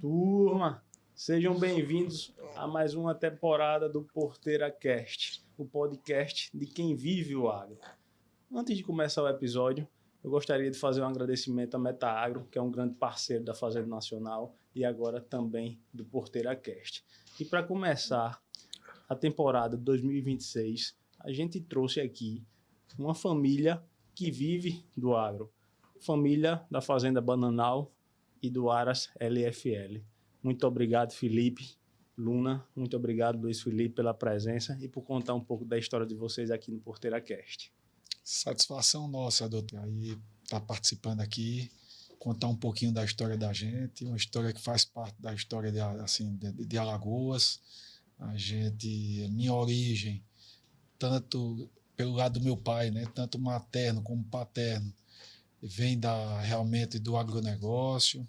Turma, sejam bem-vindos a mais uma temporada do Porteira Cast, o podcast de quem vive o agro. Antes de começar o episódio, eu gostaria de fazer um agradecimento à MetaAgro, que é um grande parceiro da Fazenda Nacional e agora também do Porteira Cast. E para começar a temporada de 2026, a gente trouxe aqui uma família que vive do agro, família da Fazenda Bananal e do Aras LFL. Muito obrigado, Felipe, Luna, muito obrigado, Luiz Felipe, pela presença e por contar um pouco da história de vocês aqui no Porteira Cast. Satisfação nossa, doutor, aí estar participando aqui, contar um pouquinho da história da gente, uma história que faz parte da história de Alagoas. Minha origem, tanto pelo lado do meu pai, né, tanto materno como paterno, vem realmente do agronegócio,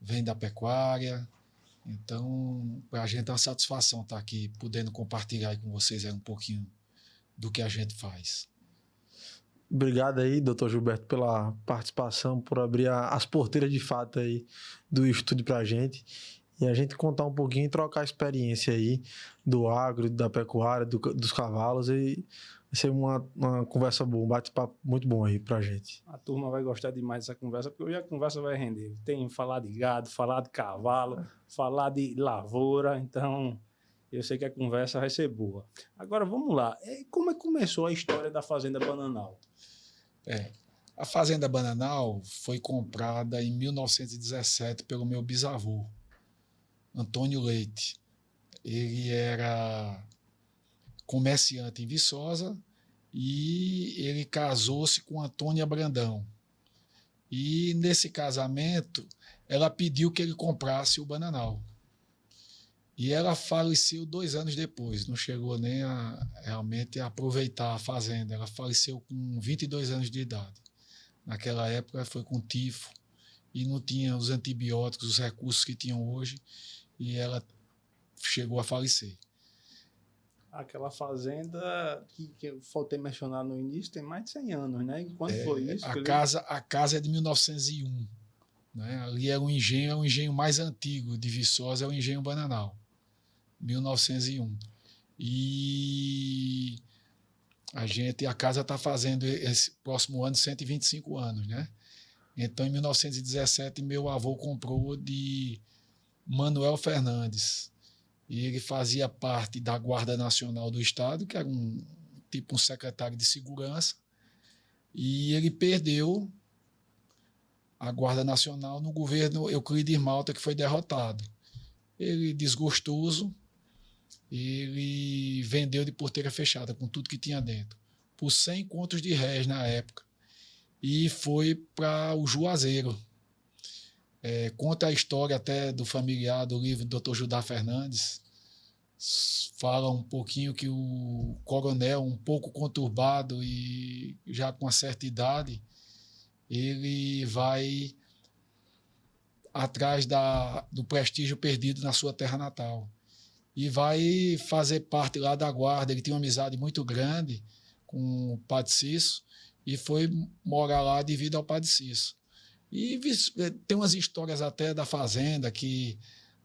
vem da pecuária. Então, para a gente é uma satisfação estar aqui, podendo compartilhar aí com vocês aí um pouquinho do que a gente faz. Obrigado aí, doutor Gilberto, pela participação, por abrir as porteiras de fato aí do estúdio para a gente. E a gente contar um pouquinho e trocar a experiência aí do agro, da pecuária, dos cavalos. E vai ser uma conversa boa, um bate-papo muito bom aí pra gente. A turma vai gostar demais dessa conversa, porque hoje a conversa vai render. Tem falar de gado, falar de cavalo, falar de lavoura, então eu sei que a conversa vai ser boa. Agora vamos lá, como é que começou a história da Fazenda Bananal? A Fazenda Bananal foi comprada em 1917 pelo meu bisavô, Antônio Leite. Ele era comerciante em Viçosa e ele casou-se com Antônia Brandão. E nesse casamento, ela pediu que ele comprasse o Bananal. E ela faleceu 2 anos depois, não chegou nem realmente a aproveitar a fazenda. Ela faleceu com 22 anos de idade. Naquela época foi com tifo e não tinha os antibióticos, os recursos que tinham hoje, e ela chegou a falecer. Aquela fazenda que eu faltei mencionar no início tem mais de 100 anos, né? E quando foi isso? A casa é de 1901. Né? Ali é um engenho mais antigo de Viçosa, é o Engenho Bananal, 1901. E a casa está fazendo esse próximo ano 125 anos, né? Então, em 1917, meu avô comprou de Manuel Fernandes. E ele fazia parte da Guarda Nacional do Estado, que era um secretário de segurança, e ele perdeu a Guarda Nacional no governo Euclides Malta, que foi derrotado. Ele, desgostoso, ele vendeu de porteira fechada, com tudo que tinha dentro, por 100 contos de réis na época, e foi para o Juazeiro. Conta a história até do familiar do livro do Dr. Judá Fernandes. Fala um pouquinho que o coronel, um pouco conturbado e já com uma certa idade, ele vai atrás do prestígio perdido na sua terra natal e vai fazer parte lá da guarda. Ele tinha uma amizade muito grande com o Padre Cício e foi morar lá devido ao Padre Cício. E tem umas histórias até da fazenda que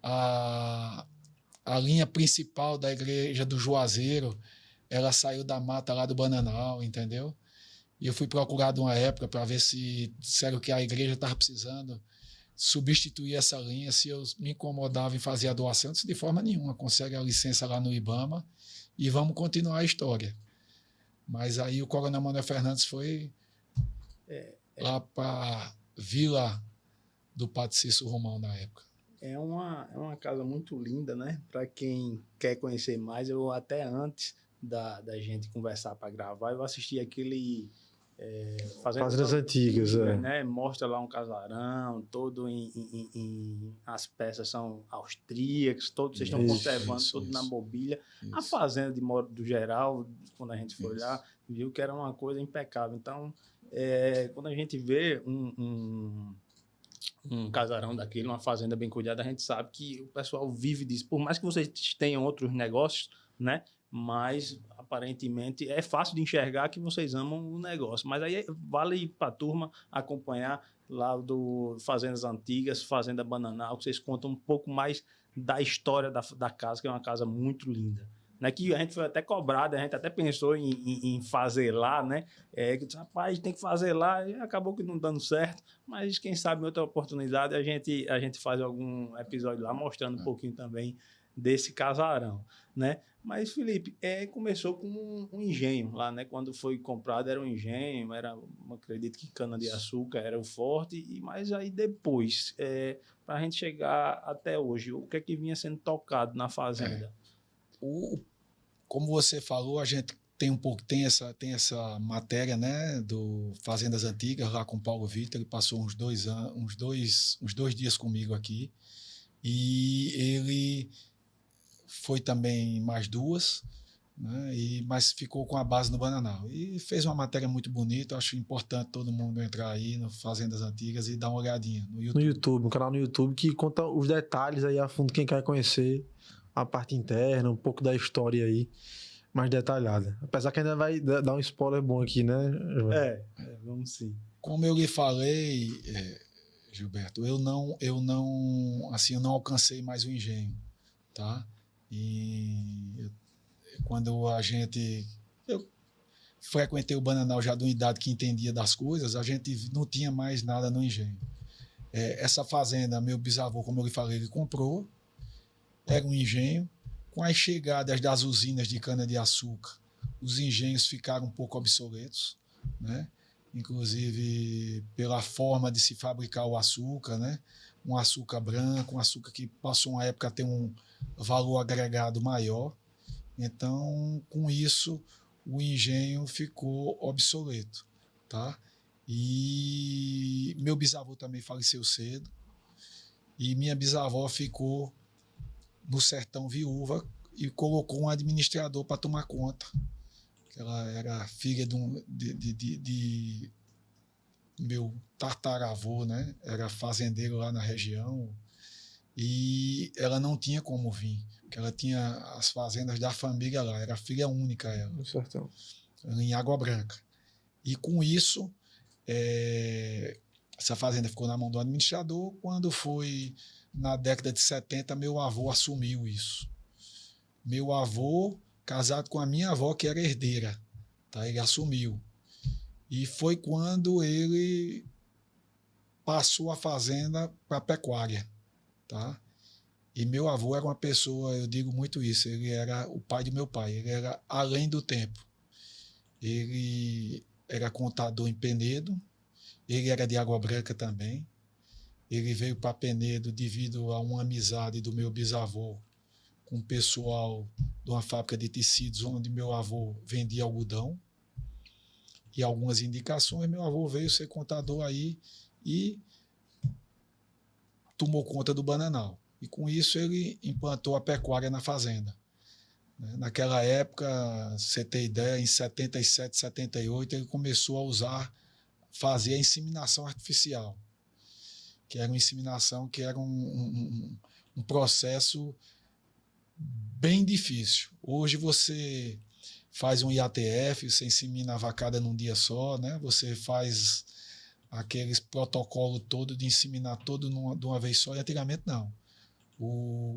a linha principal da igreja do Juazeiro, ela saiu da mata lá do Bananal, entendeu? E eu fui procurado uma época para ver se disseram que a igreja estava precisando substituir essa linha, se eu me incomodava em fazer a doação. De forma nenhuma, consegue a licença lá no IBAMA e vamos continuar a história. Mas aí o coronel Manuel Fernandes foi lá para Vila do Padre Cício Romão na época. É uma casa muito linda, né? Para quem quer conhecer mais, eu até antes da gente conversar para gravar, eu assisti aquele Fazendas Antigas, né? Mostra lá um casarão, todo as peças são austríacas, todos vocês estão conservando tudo na mobília. Isso. A fazenda, de modo do geral, quando a gente foi olhar, viu que era uma coisa impecável. Então, quando a gente vê um casarão daquele, uma fazenda bem cuidada, a gente sabe que o pessoal vive disso. Por mais que vocês tenham outros negócios, né? Mas aparentemente é fácil de enxergar que vocês amam o negócio. Mas aí vale para a turma acompanhar lá do Fazendas Antigas, Fazenda Bananal, que vocês contam um pouco mais da história da casa, que é uma casa muito linda. Né, que a gente foi até cobrado, a gente até pensou em fazer lá, né? Que disse, rapaz, tem que fazer lá, e acabou que não dando certo, mas quem sabe em outra oportunidade a gente faz algum episódio lá mostrando um pouquinho também desse casarão, né? Mas, Felipe, começou com um engenho lá, né? Quando foi comprado era um engenho, acredito que cana-de-açúcar era o forte, mas aí depois, para a gente chegar até hoje, o que é que vinha sendo tocado na fazenda? Como você falou, a gente tem essa matéria, né, do Fazendas Antigas lá com o Paulo Vitor. Ele passou uns 2 dias comigo aqui, e ele foi também mais 2, né, mas ficou com a base no Bananal e fez uma matéria muito bonita. Acho importante todo mundo entrar aí no Fazendas Antigas e dar uma olhadinha no YouTube, um canal no YouTube que conta os detalhes aí a fundo, quem quer conhecer a parte interna, um pouco da história aí mais detalhada. Apesar que ainda vai dar um spoiler bom aqui, né? Vamos sim. Como eu lhe falei, Gilberto, eu não alcancei mais o engenho, tá? E quando eu frequentei o Bananal já de uma idade que entendia das coisas, a gente não tinha mais nada no engenho. Essa fazenda, meu bisavô, como eu lhe falei, ele comprou, era um engenho. Com as chegadas das usinas de cana-de-açúcar, os engenhos ficaram um pouco obsoletos, né? Inclusive pela forma de se fabricar o açúcar, né? Um açúcar branco, um açúcar que passou uma época a ter um valor agregado maior. Então, com isso, o engenho ficou obsoleto, tá? E meu bisavô também faleceu cedo, e minha bisavó ficou no sertão viúva e colocou um administrador para tomar conta. Ela era filha de meu tataravô, né? Era fazendeiro lá na região, e ela não tinha como vir, porque ela tinha as fazendas da família lá, era filha única ela, no sertão, em Água Branca. E com isso, essa fazenda ficou na mão do administrador. Quando foi na década de 70, meu avô assumiu isso. Meu avô, casado com a minha avó, que era herdeira, tá? Ele assumiu. E foi quando ele passou a fazenda para a pecuária, tá? E meu avô era uma pessoa, eu digo muito isso, ele era o pai de meu pai, ele era além do tempo. Ele era contador em Penedo, ele era de Água Branca também. Ele veio para Penedo devido a uma amizade do meu bisavô com o pessoal de uma fábrica de tecidos onde meu avô vendia algodão. E algumas indicações, meu avô veio ser contador aí e tomou conta do Bananal. E com isso ele implantou a pecuária na fazenda. Naquela época, você ter ideia, em 77, 78, ele começou a fazer a inseminação artificial, que era uma inseminação que era um processo bem difícil. Hoje você faz um IATF, você insemina a vacada num dia só, né? Você faz aqueles protocolos todo de inseminar todo de uma vez só, e antigamente não.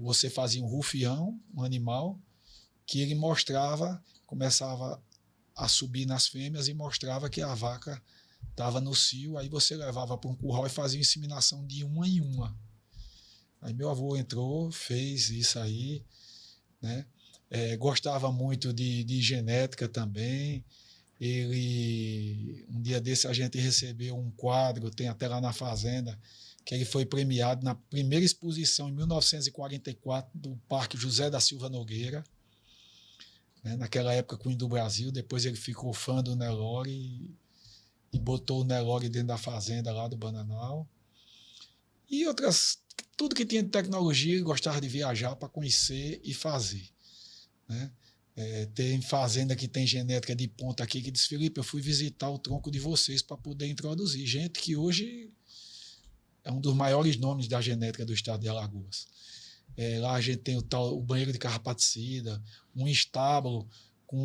Você fazia um rufião, um animal, que ele começava a subir nas fêmeas e mostrava que a vaca estava no cio. Aí você levava para um curral e fazia inseminação de uma em uma. Aí meu avô entrou, fez isso aí, né? Gostava muito de genética também. Um dia desse a gente recebeu um quadro, tem até lá na fazenda, que ele foi premiado na primeira exposição em 1944 do Parque José da Silva Nogueira, né? Naquela época com o do Brasil. Depois ele ficou fã do Nelore e botou o Nelore dentro da fazenda lá do Bananal. E tudo que tinha de tecnologia, ele gostava de viajar para conhecer e fazer, né? Tem fazenda que tem genética de ponta aqui, que diz: Felipe, eu fui visitar o tronco de vocês para poder introduzir. Gente que hoje é um dos maiores nomes da genética do estado de Alagoas. Lá a gente tem o banheiro de carrapaticida, um estábulo com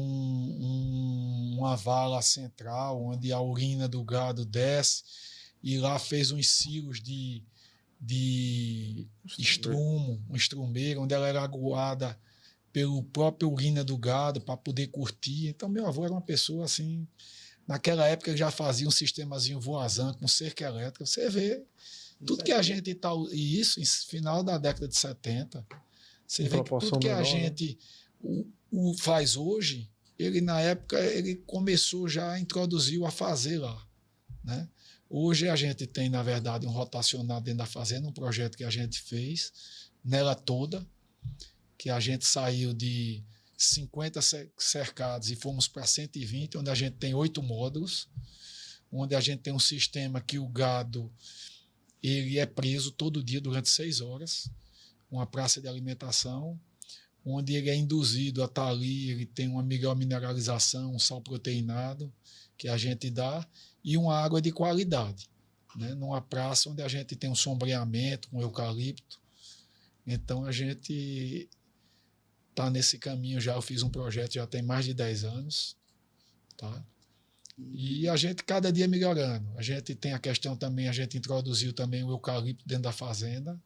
uma vala central, onde a urina do gado desce, e lá fez uns silos de estrumo, um estrumeiro, onde ela era aguada pelo próprio urina do gado para poder curtir. Então, meu avô era uma pessoa assim. Naquela época ele já fazia um sistemazinho voazan com cerca elétrica. Você vê tudo que a gente está. E isso, em final da década de 70. Você vê que tudo que a gente faz hoje, ele na época ele começou já a introduzir a fazer lá, né? Hoje a gente tem, na verdade, um rotacionado dentro da fazenda, um projeto que a gente fez nela toda, que a gente saiu de 50 cercados e fomos para 120, onde a gente tem 8 módulos, onde a gente tem um sistema que o gado ele é preso todo dia durante 6 horas, uma praça de alimentação, onde ele é induzido a estar ali, ele tem uma melhor mineralização, um sal proteinado que a gente dá e uma água de qualidade, né? Numa praça onde a gente tem um sombreamento com eucalipto. Então a gente está nesse caminho já. Eu fiz um projeto já tem mais de 10 anos, tá? E a gente cada dia melhorando. A gente tem a questão também, a gente introduziu também o eucalipto dentro da fazenda.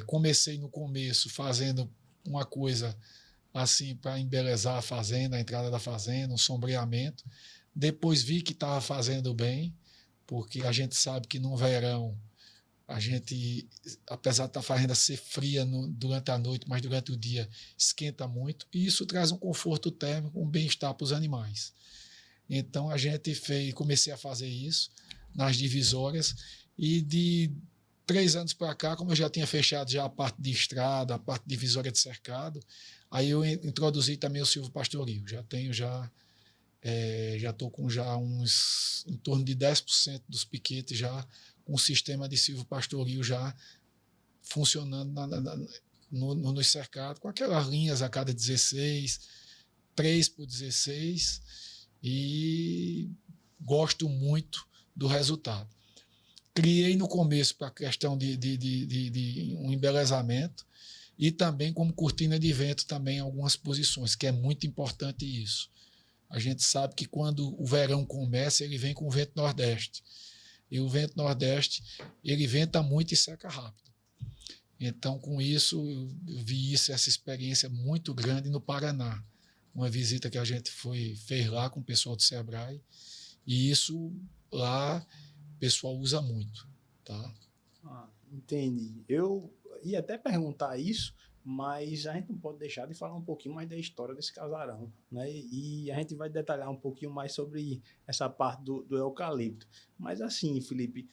Comecei no começo fazendo uma coisa assim para embelezar a fazenda, a entrada da fazenda, um sombreamento. Depois vi que estava fazendo bem, porque a gente sabe que no verão a gente, apesar da fazenda ser fria durante a noite, mas durante o dia esquenta muito, e isso traz um conforto térmico, um bem-estar para os animais. Então a gente comecei a fazer isso nas divisórias, e de 3 anos para cá, como eu já tinha fechado já a parte de estrada, a parte divisória de cercado, aí eu introduzi também o silvopastoril. Já estou com já uns em torno de 10% dos piquetes já com um sistema de silvopastoril já funcionando nos cercados, com aquelas linhas a cada 16, 3 por 16, e gosto muito do resultado. Criei no começo para a questão de um embelezamento e também como cortina de vento também em algumas posições, que é muito importante isso. A gente sabe que quando o verão começa, ele vem com o vento nordeste. E o vento nordeste, ele venta muito e seca rápido. Então, com isso, eu vi essa experiência muito grande no Paraná. Uma visita que a gente fez lá com o pessoal do Sebrae. E isso lá o pessoal usa muito. Tá? Entendi. Eu ia até perguntar isso, mas a gente não pode deixar de falar um pouquinho mais da história desse casarão, né? E a gente vai detalhar um pouquinho mais sobre essa parte do eucalipto. Mas assim, Felipe,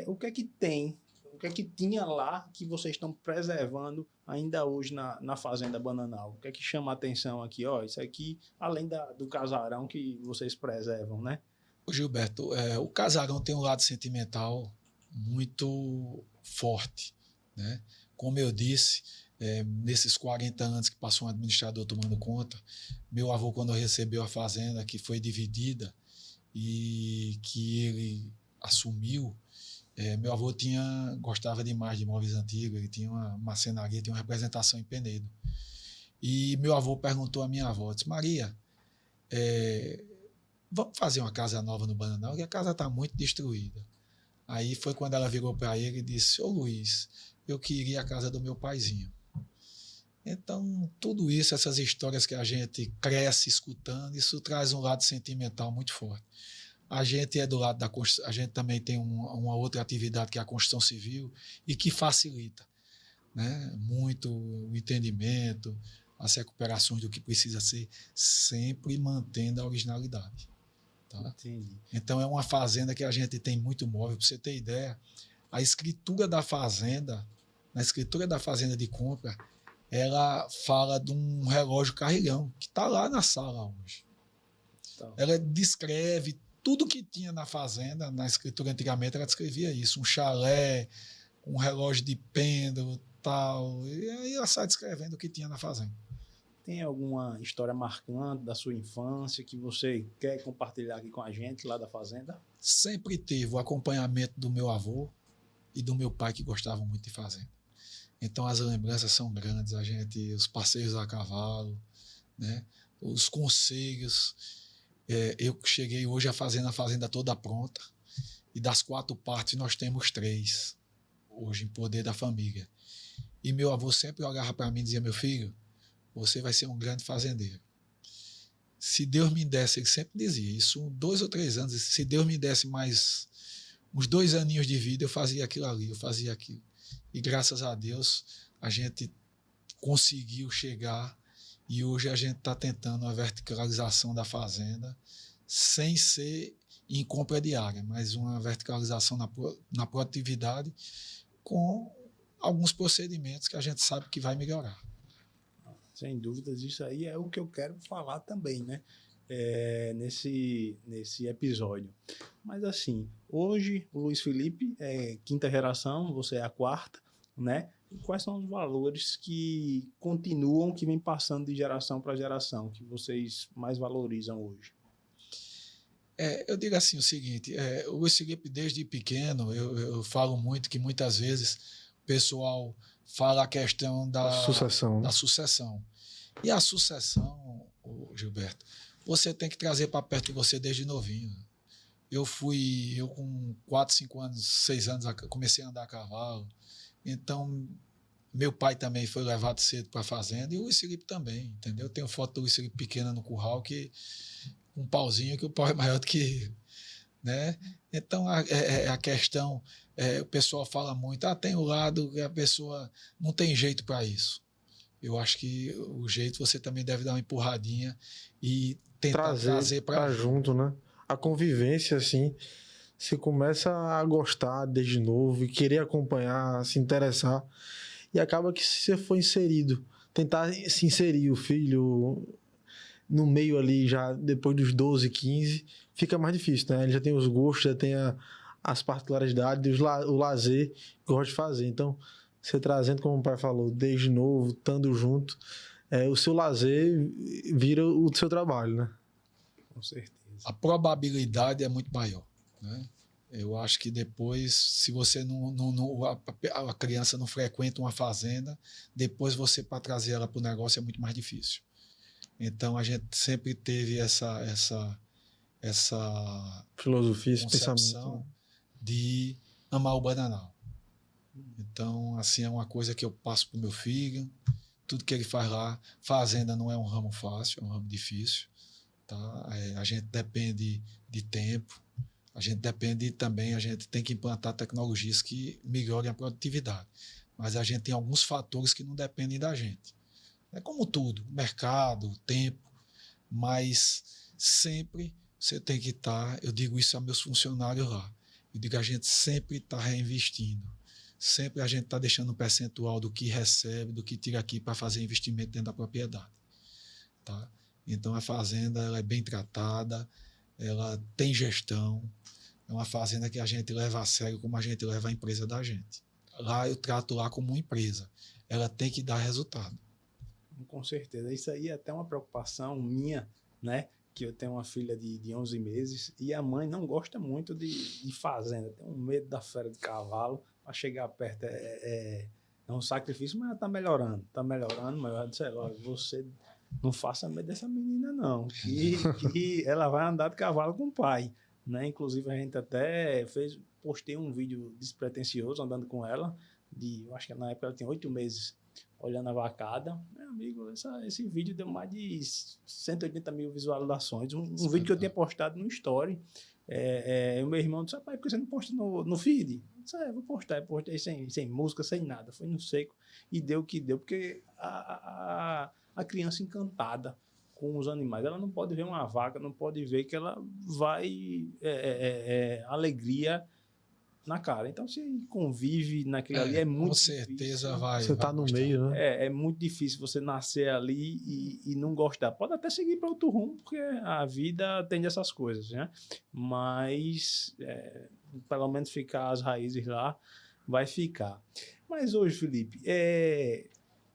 o que é que tem, o que é que tinha lá que vocês estão preservando ainda hoje na Fazenda Bananal? O que é que chama a atenção aqui? Ó, isso aqui, além do casarão que vocês preservam, né? Gilberto, o casarão tem um lado sentimental muito forte, né? Como eu disse, nesses 40 anos que passou um administrador tomando conta, meu avô, quando recebeu a fazenda, que foi dividida e que ele assumiu, meu avô gostava demais de imóveis antigos, ele tinha uma marcenaria, tinha uma representação em Penedo. E meu avô perguntou à minha avó, disse: Maria, vamos fazer uma casa nova no Bananal, que a casa está muito destruída. Aí foi quando ela virou para ele e disse: ô Luiz, eu queria a casa do meu paizinho. Então, tudo isso, essas histórias que a gente cresce escutando, isso traz um lado sentimental muito forte. A gente é do lado da construção, a gente também tem uma outra atividade que é a construção civil e que facilita, né, muito o entendimento, as recuperações do que precisa ser, sempre mantendo a originalidade. Tá? Entendi. Então é uma fazenda que a gente tem muito móvel. Para você ter ideia, a escritura da fazenda, na escritura da fazenda de compra, ela fala de um relógio carrilhão que está lá na sala hoje. Então, ela descreve tudo que tinha na fazenda. Na escritura antigamente ela descrevia isso, um chalé, um relógio de pêndulo, tal, e aí ela sai descrevendo o que tinha na fazenda. Tem alguma história marcante da sua infância que você quer compartilhar aqui com a gente lá da fazenda? Sempre teve o acompanhamento do meu avô e do meu pai, que gostavam muito de fazenda. Então as lembranças são grandes, os passeios a cavalo, né? Os conselhos. Eu cheguei hoje a fazenda toda pronta. E das 4 partes, nós temos 3, hoje, em poder da família. E meu avô sempre olhava para mim e dizia, meu filho, você vai ser um grande fazendeiro. Se Deus me desse, ele sempre dizia isso, 2 ou 3 anos, se Deus me desse mais uns 2 aninhos de vida, eu fazia aquilo ali, eu fazia aquilo. E graças a Deus, a gente conseguiu chegar e hoje a gente está tentando a verticalização da fazenda sem ser em compra diária, mas uma verticalização na produtividade com alguns procedimentos que a gente sabe que vai melhorar. Sem dúvidas, isso aí é o que eu quero falar também, né? Nesse episódio. Mas assim, hoje o Luiz Felipe é 5ª geração, você é a 4ª, né? E quais são os valores que continuam, que vem passando de geração para geração, que vocês mais valorizam hoje? Eu digo assim o seguinte, o Luiz Felipe desde pequeno, eu falo muito que muitas vezes o pessoal fala a questão da sucessão. E a sucessão, Gilberto, você tem que trazer para perto de você desde novinho. Eu com 4, 5 anos, 6 anos, comecei a andar a cavalo. Então, meu pai também foi levado cedo para a fazenda e o Luiz Felipe também, entendeu? Eu tenho foto do Luiz Felipe pequena no curral, um pauzinho que o pau é maior do que, né? Então, a questão, o pessoal fala muito, tem o lado que a pessoa não tem jeito para isso. Eu acho que o jeito você também deve dar uma empurradinha e tentar trazer para junto, né? A convivência, assim, você começa a gostar desde novo e querer acompanhar, se interessar. E acaba que se você for inserido, tentar se inserir o filho no meio ali, já depois dos 12, 15, fica mais difícil, né? Ele já tem os gostos, já tem as particularidades, o lazer que gosta de fazer. Então, você trazendo, como o pai falou, desde novo, estando junto, o seu lazer vira o seu trabalho, né? Com certeza. A probabilidade é muito maior, né? Eu acho que depois, se você a criança não frequenta uma fazenda, depois você, para trazer ela para o negócio, é muito mais difícil. Então, a gente sempre teve essa filosofia, esse concepção pensamento de amar o Bananal. Então, assim, é uma coisa que eu passo para o meu filho, tudo que ele faz lá. Fazenda não é um ramo fácil, é um ramo difícil, tá? A gente depende de tempo, a gente tem que implantar tecnologias que melhorem a produtividade, mas a gente tem alguns fatores que não dependem da gente. É como tudo, o mercado, o tempo, mas sempre você tem que estar, eu digo isso a meus funcionários lá, eu digo a gente sempre está reinvestindo, sempre a gente está deixando um percentual do que recebe, do que tira aqui para fazer investimento dentro da propriedade, tá? Então a fazenda ela é bem tratada, ela tem gestão, é uma fazenda que a gente leva a sério como a gente leva a empresa da gente. Lá eu trato lá como uma empresa, ela tem que dar resultado. Com certeza, isso aí é até uma preocupação minha, né? Que eu tenho uma filha de 11 meses e a mãe não gosta muito de fazenda, tem um medo da fera de cavalo, para chegar perto é um sacrifício, mas ela tá melhorando, mas eu disse, você não faça medo dessa menina não, que ela vai andar de cavalo com o pai, né? Inclusive a gente até postei um vídeo despretensioso andando com ela, eu acho que na época ela tinha 8 meses, olhando a vacada. Meu amigo, esse vídeo deu mais de 180 mil visualizações. Um vídeo que eu tinha postado no Story. O meu irmão disse, pai, por que você não posta no feed? Eu disse, vou postar. Eu postei sem música, sem nada. Foi no seco. E deu o que deu, porque a criança encantada com os animais, ela não pode ver uma vaca, não pode ver que ela vai alegria na cara. Então, se convive naquilo ali, é muito difícil. Com certeza difícil, vai. Você está no meio, né? É muito difícil você nascer ali e não gostar. Pode até seguir para outro rumo, porque a vida tem essas coisas, né? Mas, pelo menos ficar as raízes lá, vai ficar. Mas hoje, Felipe,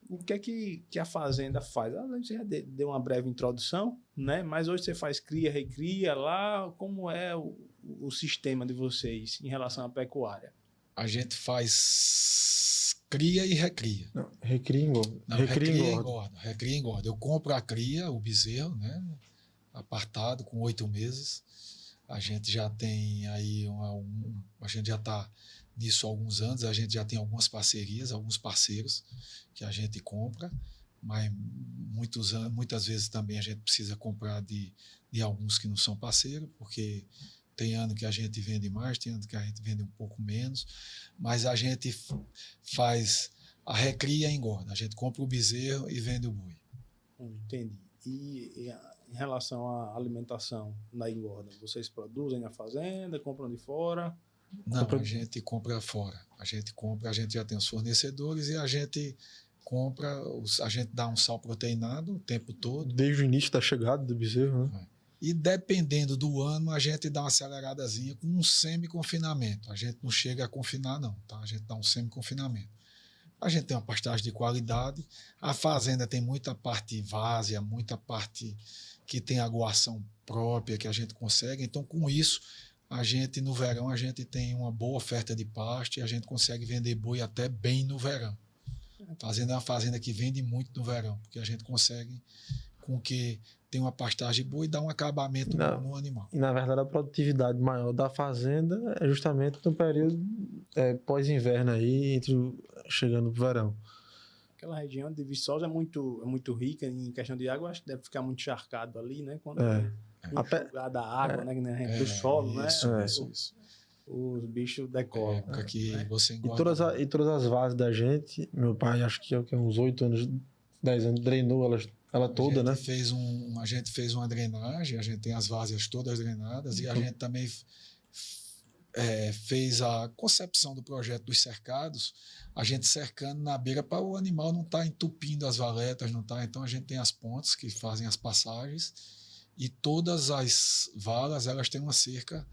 o que é que a fazenda faz? Você já deu uma breve introdução, né? Mas hoje você faz cria, recria lá. Como é o sistema de vocês em relação à pecuária? A gente faz cria e recria. Não, recria e engorda. Recria e engorda. Eu compro a cria, o bezerro, né? Apartado, com 8 meses. A gente já tem aí a gente já está nisso há alguns anos, a gente já tem algumas parcerias, alguns parceiros que a gente compra, mas muitas vezes também a gente precisa comprar de alguns que não são parceiros, porque tem ano que a gente vende mais, tem ano que a gente vende um pouco menos, mas a gente faz a recria e engorda. A gente compra o bezerro e vende o boi. Entendi. E em relação à alimentação na engorda, vocês produzem na fazenda, compram de fora? Não, a gente compra fora. A gente já tem os fornecedores e a gente compra, a gente dá um sal proteinado o tempo todo. Desde o início da chegada do bezerro, né? E dependendo do ano, a gente dá uma aceleradazinha com um semi-confinamento. A gente não chega a confinar, não, tá? A gente dá um semi-confinamento. A gente tem uma pastagem de qualidade. A fazenda tem muita parte várzea, muita parte que tem aguação própria que a gente consegue. Então, com isso, no verão, a gente tem uma boa oferta de pasto e a gente consegue vender boi até bem no verão. A fazenda é uma fazenda que vende muito no verão, porque a gente consegue com que tem uma pastagem boa e dá um acabamento no animal. E, na verdade, a produtividade maior da fazenda é justamente no período pós-inverno aí, chegando pro verão. Aquela região de Viçosa é muito rica em questão de água, acho que deve ficar muito encharcado ali, né? Quando enxugada a água, né? Do solo, isso. Os bichos decolam. Época que você engorda. E todas as vases da gente, meu pai, acho que é uns 8 anos, 10 anos, drenou ela toda, né? A gente fez uma drenagem, a gente tem as várzeas todas drenadas e a gente também fez a concepção do projeto dos cercados, a gente cercando na beira para o animal não estar entupindo as valetas, não tá? Então a gente tem as pontes que fazem as passagens e todas as valas elas têm uma cerca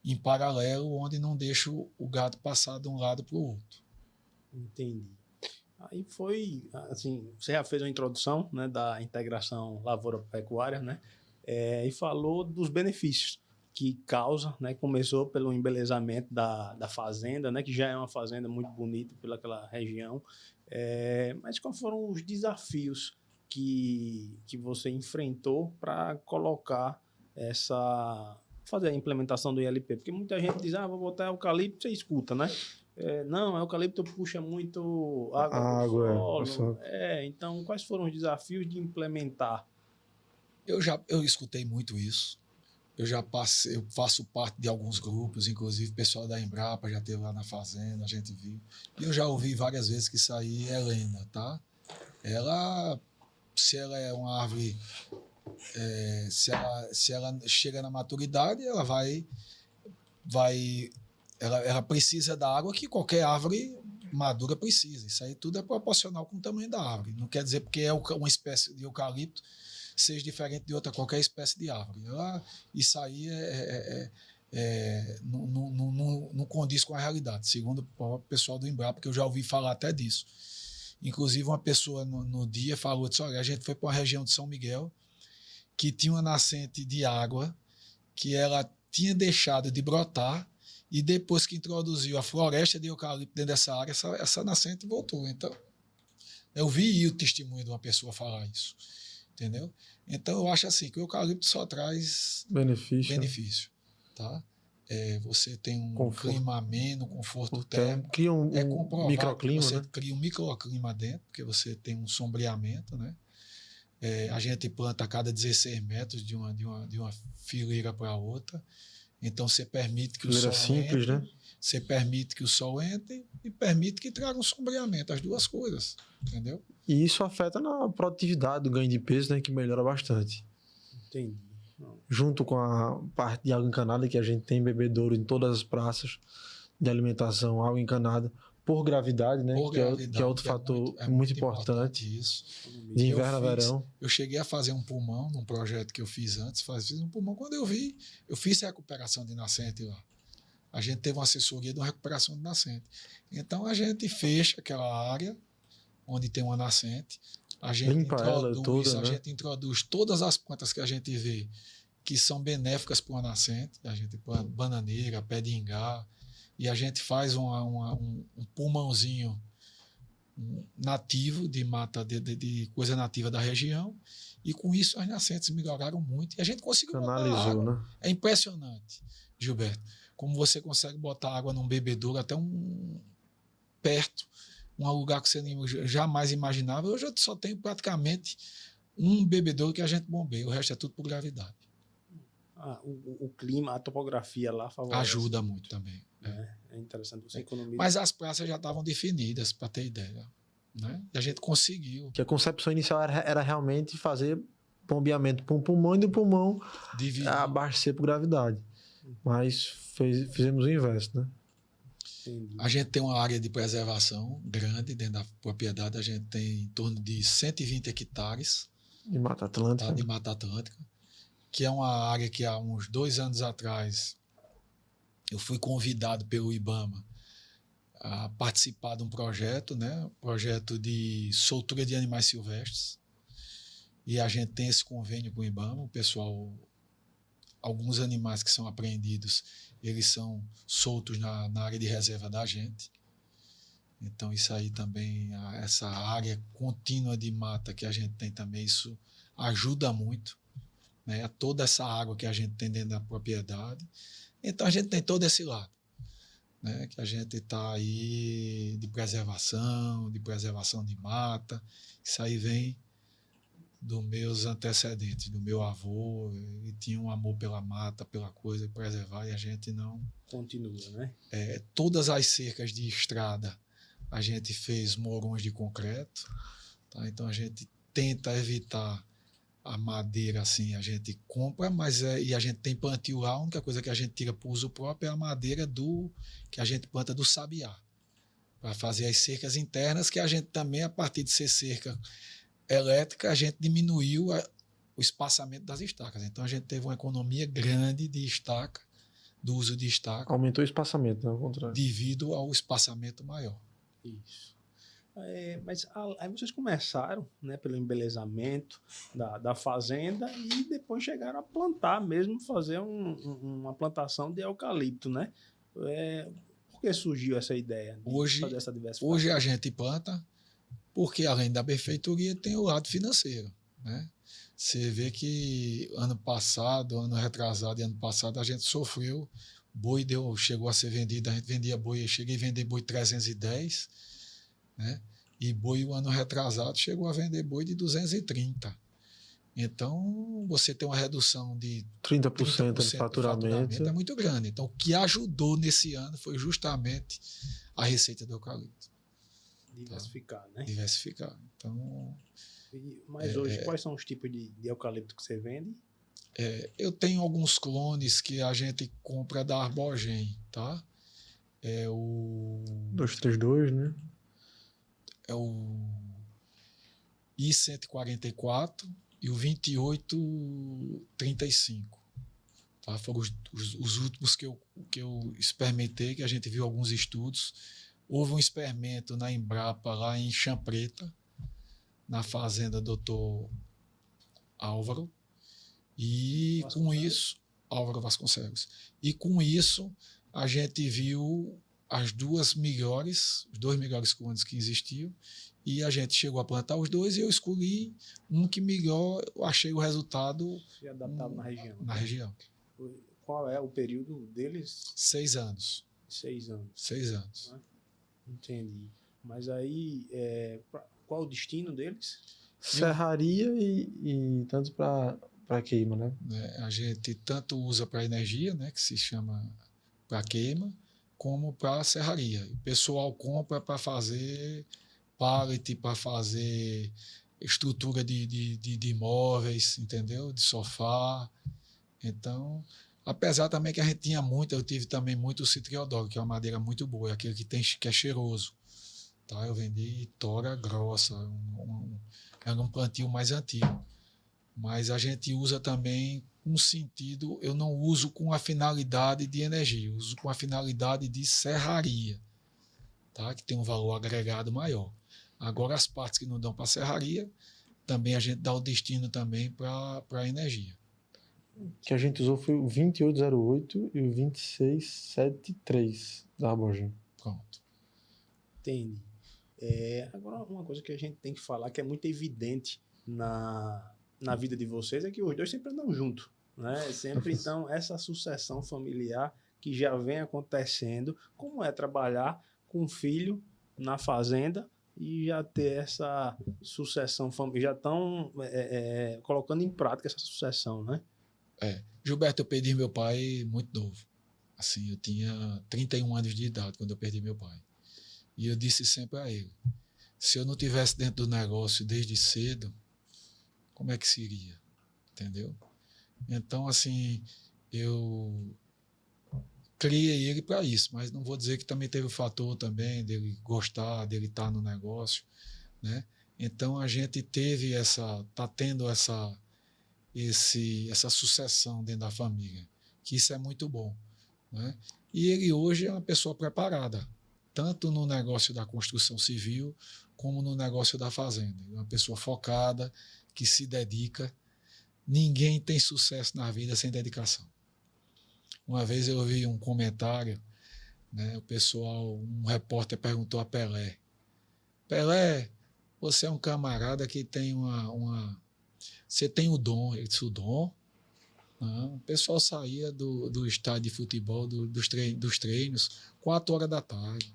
em paralelo onde não deixa o gado passar de um lado para o outro. Entendi. Aí foi, assim, você já fez uma introdução, né, da integração lavoura-pecuária, né, e falou dos benefícios que causa, né, começou pelo embelezamento da fazenda, né, que já é uma fazenda muito bonita pelaquela região, mas quais foram os desafios que você enfrentou para colocar fazer a implementação do ILP? Porque muita gente diz, vou botar eucalipto, você escuta, né? Não, eucalipto puxa muito água do solo. Então, quais foram os desafios de implementar? Eu escutei muito isso. Eu faço parte de alguns grupos, inclusive o pessoal da Embrapa já esteve lá na fazenda, a gente viu. E eu já ouvi várias vezes que isso aí é lenda, tá? Se ela é uma árvore, se ela chega na maturidade, ela precisa da água que qualquer árvore madura precisa. Isso aí tudo é proporcional com o tamanho da árvore. Não quer dizer porque é uma espécie de eucalipto seja diferente de qualquer espécie de árvore. Isso aí não condiz com a realidade, segundo o próprio pessoal do Embrapa, que eu já ouvi falar até disso. Inclusive, uma pessoa no dia falou, olha, a gente foi para uma região de São Miguel que tinha uma nascente de água que ela tinha deixado de brotar e depois que introduziu a floresta de eucalipto dentro dessa área, essa nascente voltou. Então, eu vi o testemunho de uma pessoa falar isso. Entendeu? Então, eu acho assim que o eucalipto só traz benefício. Tá? Você tem um clima ameno, conforto térmico. Cria um microclima, você né? cria um microclima dentro, porque você tem um sombreamento, né? A gente planta a cada 16 metros de uma fileira para a outra. Então, você permite que fileira o sol simples, entre, né? Você permite que o sol entre e permite que traga um sombreamento, as duas coisas, entendeu? E isso afeta na produtividade do ganho de peso, né, que melhora bastante. Entendi. Junto com a parte de água encanada, que a gente tem bebedouro em todas as praças de alimentação, água encanada, por gravidade, né? Que é outro fator muito importante. Isso. De inverno a verão. Eu cheguei a fazer um pulmão num projeto que eu fiz antes, fiz um pulmão. Quando eu fiz recuperação de nascente lá. A gente teve uma assessoria de uma recuperação de nascente. Então, a gente fecha aquela área onde tem uma nascente, a gente introduz todas as plantas que a gente vê que são benéficas para uma nascente, a gente põe bananeira, pé de ingá, e a gente faz um pulmãozinho nativo, de mata, de coisa nativa da região, e com isso as nascentes melhoraram muito e a gente conseguiu botar Canalizou, água. né? É impressionante, Gilberto, como você consegue botar água num bebedouro até perto, um lugar que você jamais imaginava. Hoje eu só tenho praticamente um bebedouro que a gente bombeia, o resto é tudo por gravidade. O clima, a topografia lá favorece. Ajuda muito também. É interessante, você economiza. Mas as praças já estavam definidas, para ter ideia. Né? E a gente conseguiu. Que a concepção inicial era realmente fazer bombeamento para um pulmão e do pulmão abastecer por gravidade. Mas fizemos o inverso, né? Entendi. A gente tem uma área de preservação grande dentro da propriedade. A gente tem em torno de 120 hectares de Mata Atlântica. De Mata Atlântica, que é uma área que há uns 2 anos atrás eu fui convidado pelo IBAMA a participar de um projeto, né? Projeto de soltura de animais silvestres. E a gente tem esse convênio com o IBAMA. O pessoal, alguns animais que são apreendidos, eles são soltos na área de reserva da gente. Então isso aí também, essa área contínua de mata que a gente tem também, isso ajuda muito, né? Toda essa água que a gente tem dentro da propriedade. Então a gente tem todo esse lado, né? Que a gente está aí de preservação de mata. Isso aí vem dos meus antecedentes, do meu avô. Ele tinha um amor pela mata, pela coisa, preservar, e a gente não... Continua, né? Todas as cercas de estrada a gente fez morões de concreto, tá? Então a gente tenta evitar a madeira assim, a gente compra, mas e a gente tem plantio lá. A única coisa que a gente tira para uso próprio é a madeira que a gente planta do sabiá, para fazer as cercas internas, que a gente também, a partir de ser cerca elétrica, a gente diminuiu o espaçamento das estacas. Então a gente teve uma economia grande de estaca, do uso de estaca. Aumentou o espaçamento, né? Ao contrário. Devido ao espaçamento maior. Isso. Mas aí vocês começaram, né, pelo embelezamento da fazenda e depois chegaram a plantar mesmo, fazer uma plantação de eucalipto, né? Por que surgiu essa ideia de fazer essa diversificação? Hoje a gente planta porque, além da benfeitoria, tem o lado financeiro, né? Você vê que ano passado, ano retrasado e ano passado, a gente sofreu. Boi chegou a ser vendido, a gente vendia boi, eu cheguei a vender boi 310, né? E boi, o ano retrasado, chegou a vender boi de 230. Então, você tem uma redução de 30% de faturamento. É muito grande. Então, o que ajudou nesse ano foi justamente a receita do eucalipto. Diversificar, né? Diversificar. Então... Mas hoje, quais são os tipos de eucalipto que você vende? Eu tenho alguns clones que a gente compra da Arbogen, tá? É o 232, né? É o I-144 e o 2835. Tá? Foram os últimos que eu experimentei, que a gente viu alguns estudos. Houve um experimento na Embrapa, lá em Champreta, na fazenda Dr. Álvaro. E com isso, Álvaro Vasconcelos. E com isso, a gente viu os dois melhores clones que existiam, e a gente chegou a plantar os dois, e eu escolhi um que melhor, eu achei o resultado... Se adaptado na região. Na região. Qual é o período deles? 6 anos. 6 anos. 6 anos. Entendi. Mas aí, qual o destino deles? Serraria e tanto para queima, né? A gente tanto usa para energia, né, que se chama para queima, como para serraria. O pessoal compra para fazer pallet, para fazer estrutura de imóveis, entendeu? De sofá. Então, apesar também que a gente tinha eu tive também muito o citriodoro, que é uma madeira muito boa, é aquele que é cheiroso. Tá? Eu vendi tora grossa, era um plantio mais antigo. Mas a gente usa também com sentido, eu não uso com a finalidade de energia, eu uso com a finalidade de serraria, tá? Que tem um valor agregado maior. Agora, as partes que não dão para serraria, também a gente dá o destino também para a energia. O que a gente usou foi o 2808 e o 2673 da Arbogen. Pronto. Entendi. Agora, uma coisa que a gente tem que falar que é muito evidente na vida de vocês é que os dois sempre andam juntos, né? Sempre, então, essa sucessão familiar que já vem acontecendo, como é trabalhar com um filho na fazenda e já ter essa sucessão familiar, já estão colocando em prática essa sucessão, né? Gilberto, eu perdi meu pai muito novo. Assim, eu tinha 31 anos de idade quando eu perdi meu pai. E eu disse sempre a ele, se eu não tivesse dentro do negócio desde cedo, como é que seria? Entendeu? Então, assim, eu criei ele para isso, mas não vou dizer que também teve o fator também dele gostar, dele estar no negócio, né? Então a gente tá tendo essa sucessão dentro da família, que isso é muito bom, né? E ele hoje é uma pessoa preparada, tanto no negócio da construção civil como no negócio da fazenda. Uma pessoa focada, que se dedica. Ninguém tem sucesso na vida sem dedicação. Uma vez eu ouvi um comentário, né, um repórter perguntou a Pelé, você é um camarada que tem você tem o dom. Ele disse, o dom? Não. O pessoal saía do estádio de futebol, dos treinos, 4 horas da tarde.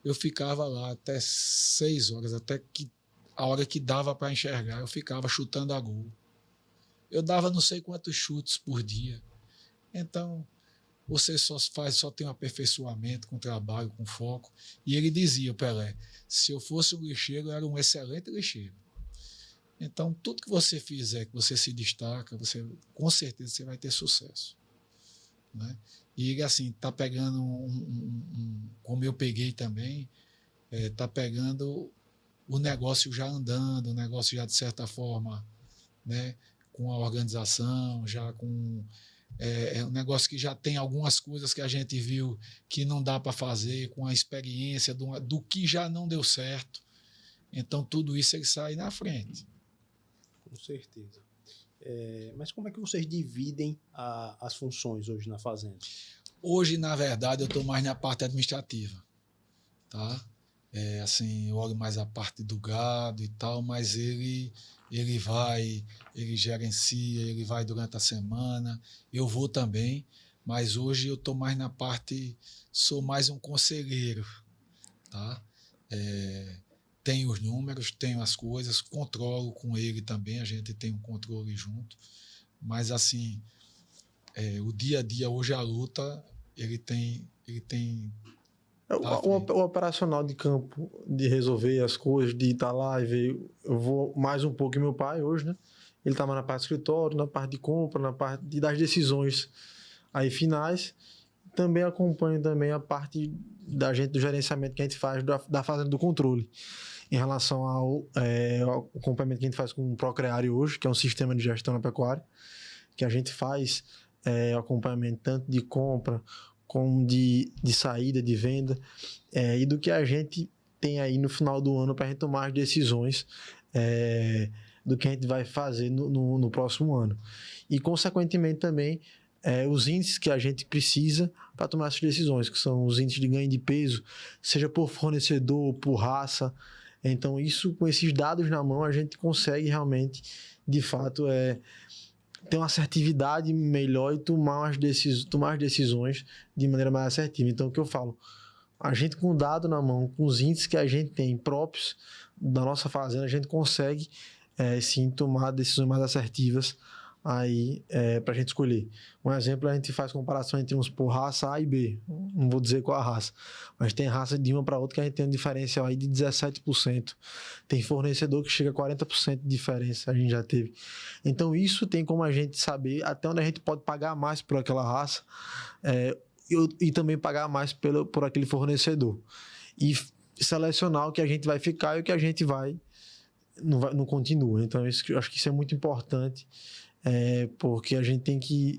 Eu ficava lá até 6 horas, até que a hora que dava para enxergar, eu ficava chutando a gol. Eu dava não sei quantos chutes por dia. Então, você só tem um aperfeiçoamento com trabalho, com foco. E ele dizia, Pelé, se eu fosse um lixeiro, eu era um excelente lixeiro. Então, tudo que você fizer, que você se destaca, com certeza você vai ter sucesso, né? E ele, assim, está pegando como eu peguei também, está pegando o negócio já andando, o negócio já, de certa forma, né, com a organização, já com um negócio que já tem algumas coisas que a gente viu que não dá para fazer, com a experiência do que já não deu certo. Então, tudo isso ele sai na frente. Com certeza. Mas como é que vocês dividem as funções hoje na fazenda? Hoje, na verdade, eu estou mais na parte administrativa, tá? Assim, eu olho mais a parte do gado e tal, mas ele gerencia, ele vai durante a semana, eu vou também, mas hoje eu estou mais na parte, sou mais um conselheiro, tá? Tenho os números, tenho as coisas, controlo com ele também, a gente tem um controle junto, mas assim, o dia a dia hoje a luta, ele tem o operacional de campo, de resolver as coisas, de estar lá e ver. Eu vou mais um pouco em meu pai hoje, né? Ele está mais na parte do escritório, na parte de compra, na parte das decisões aí finais. Também acompanho também a parte da gente do gerenciamento que a gente faz da fazenda do controle. Em relação ao acompanhamento que a gente faz com o Procreário hoje, que é um sistema de gestão na pecuária, que a gente faz acompanhamento tanto de compra como de saída, de venda, e do que a gente tem aí no final do ano para a gente tomar as decisões do que a gente vai fazer no próximo ano. E, consequentemente, também os índices que a gente precisa para tomar essas decisões, que são os índices de ganho de peso, seja por fornecedor, por raça. Então, isso, com esses dados na mão, a gente consegue realmente, de fato, ter uma assertividade melhor e tomar as decisões de maneira mais assertiva. Então, o que eu falo, a gente com o dado na mão, com os índices que a gente tem próprios da nossa fazenda, a gente consegue sim tomar decisões mais assertivas aí para a gente escolher. Um exemplo, a gente faz comparação entre raça A e B, não vou dizer qual a raça, mas tem raça de uma para outra que a gente tem um diferencial aí de 17%. Tem fornecedor que chega a 40% de diferença, a gente já teve. Então isso tem como a gente saber até onde a gente pode pagar mais por aquela raça e também pagar mais por aquele fornecedor. E selecionar o que a gente vai ficar e o que a gente não continua. Então eu acho que isso é muito importante, porque a gente tem que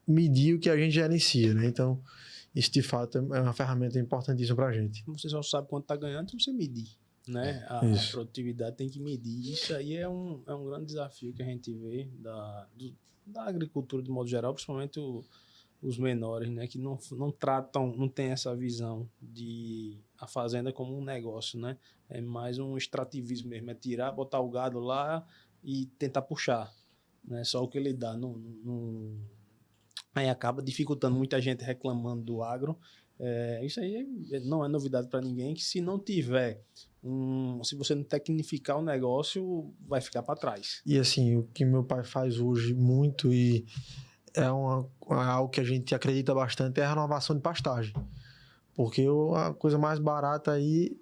medir o que a gente gerencia, né? Então, isso de fato é uma ferramenta importantíssima para a gente. Você só sabe quanto está ganhando se você medir, né? A produtividade tem que medir. Isso aí é um grande desafio que a gente vê da agricultura de modo geral, principalmente os menores, né? Que não tratam, não tem essa visão de a fazenda como um negócio, né? É mais um extrativismo mesmo, é tirar, botar o gado lá e tentar puxar, né? Só o que ele dá. Aí acaba dificultando, muita gente reclamando do agro. Isso aí não é novidade para ninguém, que se não tiver se você não tecnificar o negócio, vai ficar para trás. E assim, o que meu pai faz hoje muito e é algo que a gente acredita bastante é a renovação de pastagem. Porque a coisa mais barata aí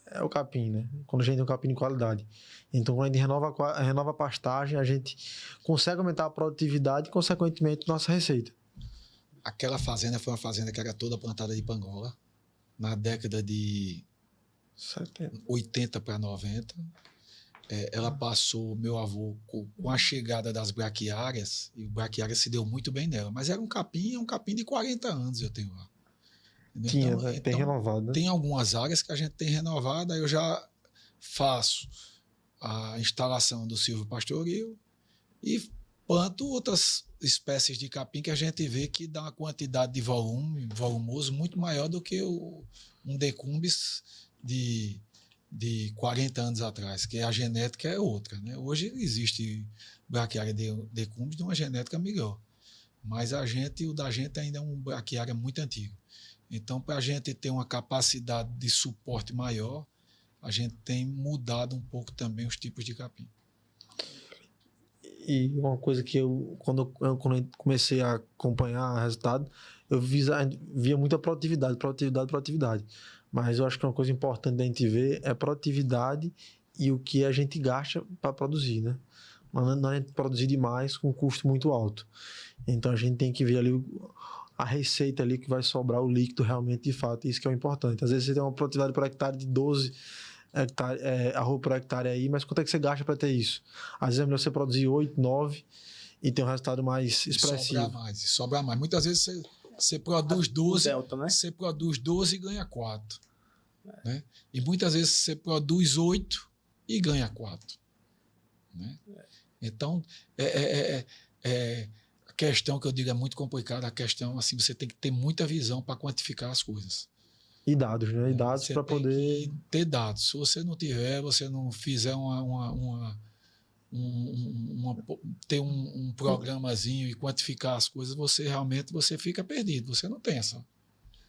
é o capim, né? Quando a gente tem um capim de qualidade. Então, quando a gente renova a pastagem, a gente consegue aumentar a produtividade e, consequentemente, nossa receita. Aquela fazenda foi uma fazenda que era toda plantada de pangola, na década de 80 para 90. Ela passou, meu avô, com a chegada das braquiárias, e o braquiária se deu muito bem nela, mas era um capim de 40 anos eu tenho lá. Tem renovado, né? Tem algumas áreas que a gente tem renovado, aí eu já faço a instalação do silvio pastoril e planto outras espécies de capim que a gente vê que dá uma quantidade de volumoso muito maior do que um decumbis de 40 anos atrás, que a genética é outra, né? Hoje existe braquiária decumbis de uma genética melhor, mas o da gente ainda é um braquiária muito antigo. Então, para a gente ter uma capacidade de suporte maior, a gente tem mudado um pouco também os tipos de capim. E uma coisa que quando eu comecei a acompanhar o resultado, eu via muita produtividade. Mas eu acho que uma coisa importante da gente ver é produtividade e o que a gente gasta para produzir, né? Não é produzir demais com um custo muito alto. Então a gente tem que ver ali a receita ali que vai sobrar o líquido realmente de fato, isso que é o importante. Às vezes você tem uma produtividade por hectare de 12 arroba por hectare aí, mas quanto é que você gasta para ter isso? Às vezes é melhor você produzir 8, 9 e ter um resultado mais expressivo. Sobrar mais. Muitas vezes você produz 12, delta, né? Você produz 12 e ganha 4. Né? E muitas vezes você produz 8 e ganha 4. Né? Então, a questão que eu digo é muito complicada, a questão assim, você tem que ter muita visão para quantificar as coisas. E dados, né? E dados para poder... que ter dados. Se você não tiver, você não fizer ter um programazinho e quantificar as coisas, você fica perdido. Você não tem essa.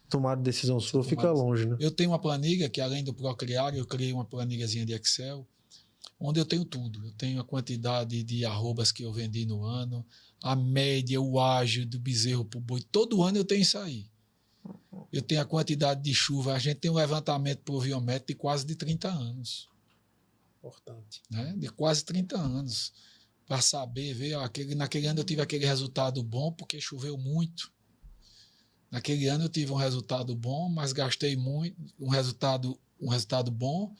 Tomar decisão sua fica longe, né? Eu tenho uma planilha que, além do Procriar, eu criei uma planilhazinha de Excel, onde eu tenho tudo. Eu tenho a quantidade de arrobas que eu vendi no ano, a média, o ágio do bezerro para o boi. Todo ano eu tenho isso aí. Eu tenho a quantidade de chuva. A gente tem um levantamento pluviométrico de quase de 30 anos. Importante. Né? De quase 30 anos. Para saber, ver, naquele ano eu tive aquele resultado bom porque choveu muito. Naquele ano eu tive um resultado bom, mas gastei muito. Um resultado bom,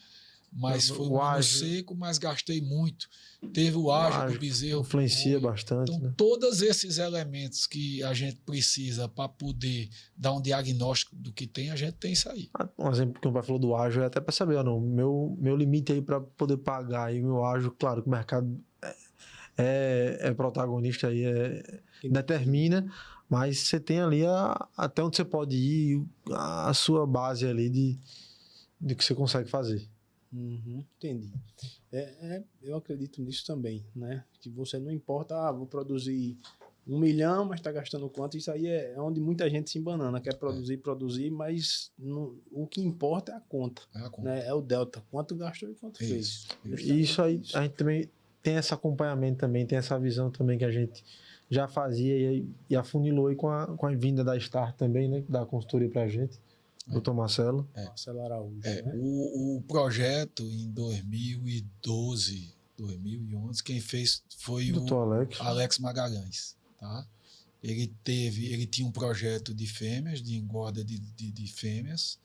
mas foi um ano seco, mas gastei muito. Teve o ágio do bezerro. Influencia bastante. Então, né? Todos esses elementos que a gente precisa para poder dar um diagnóstico do que tem, a gente tem isso aí. Um exemplo que o pai falou do ágio é até para saber, não, meu limite aí para poder pagar aí meu ágio, claro que o mercado é protagonista aí, determina, mas você tem ali até onde você pode ir, a sua base ali de que você consegue fazer. Entendi. Eu acredito nisso também, né? Que você não importa, vou produzir 1 milhão, mas está gastando quanto? Isso aí é onde muita gente se embanana, quer produzir, mas o que importa é a conta. Né? É o delta, quanto gastou e quanto fez. E isso aí, a gente também tem esse acompanhamento também, tem essa visão também que a gente já fazia e afunilou aí com a vinda da Star também, né? Da consultoria pra gente. Doutor Marcelo. Marcelo Araújo. Né? O projeto em 2012, 2011, quem fez foi o Alex Magalhães. Tá? Ele tinha um projeto de fêmeas, de engorda de fêmeas,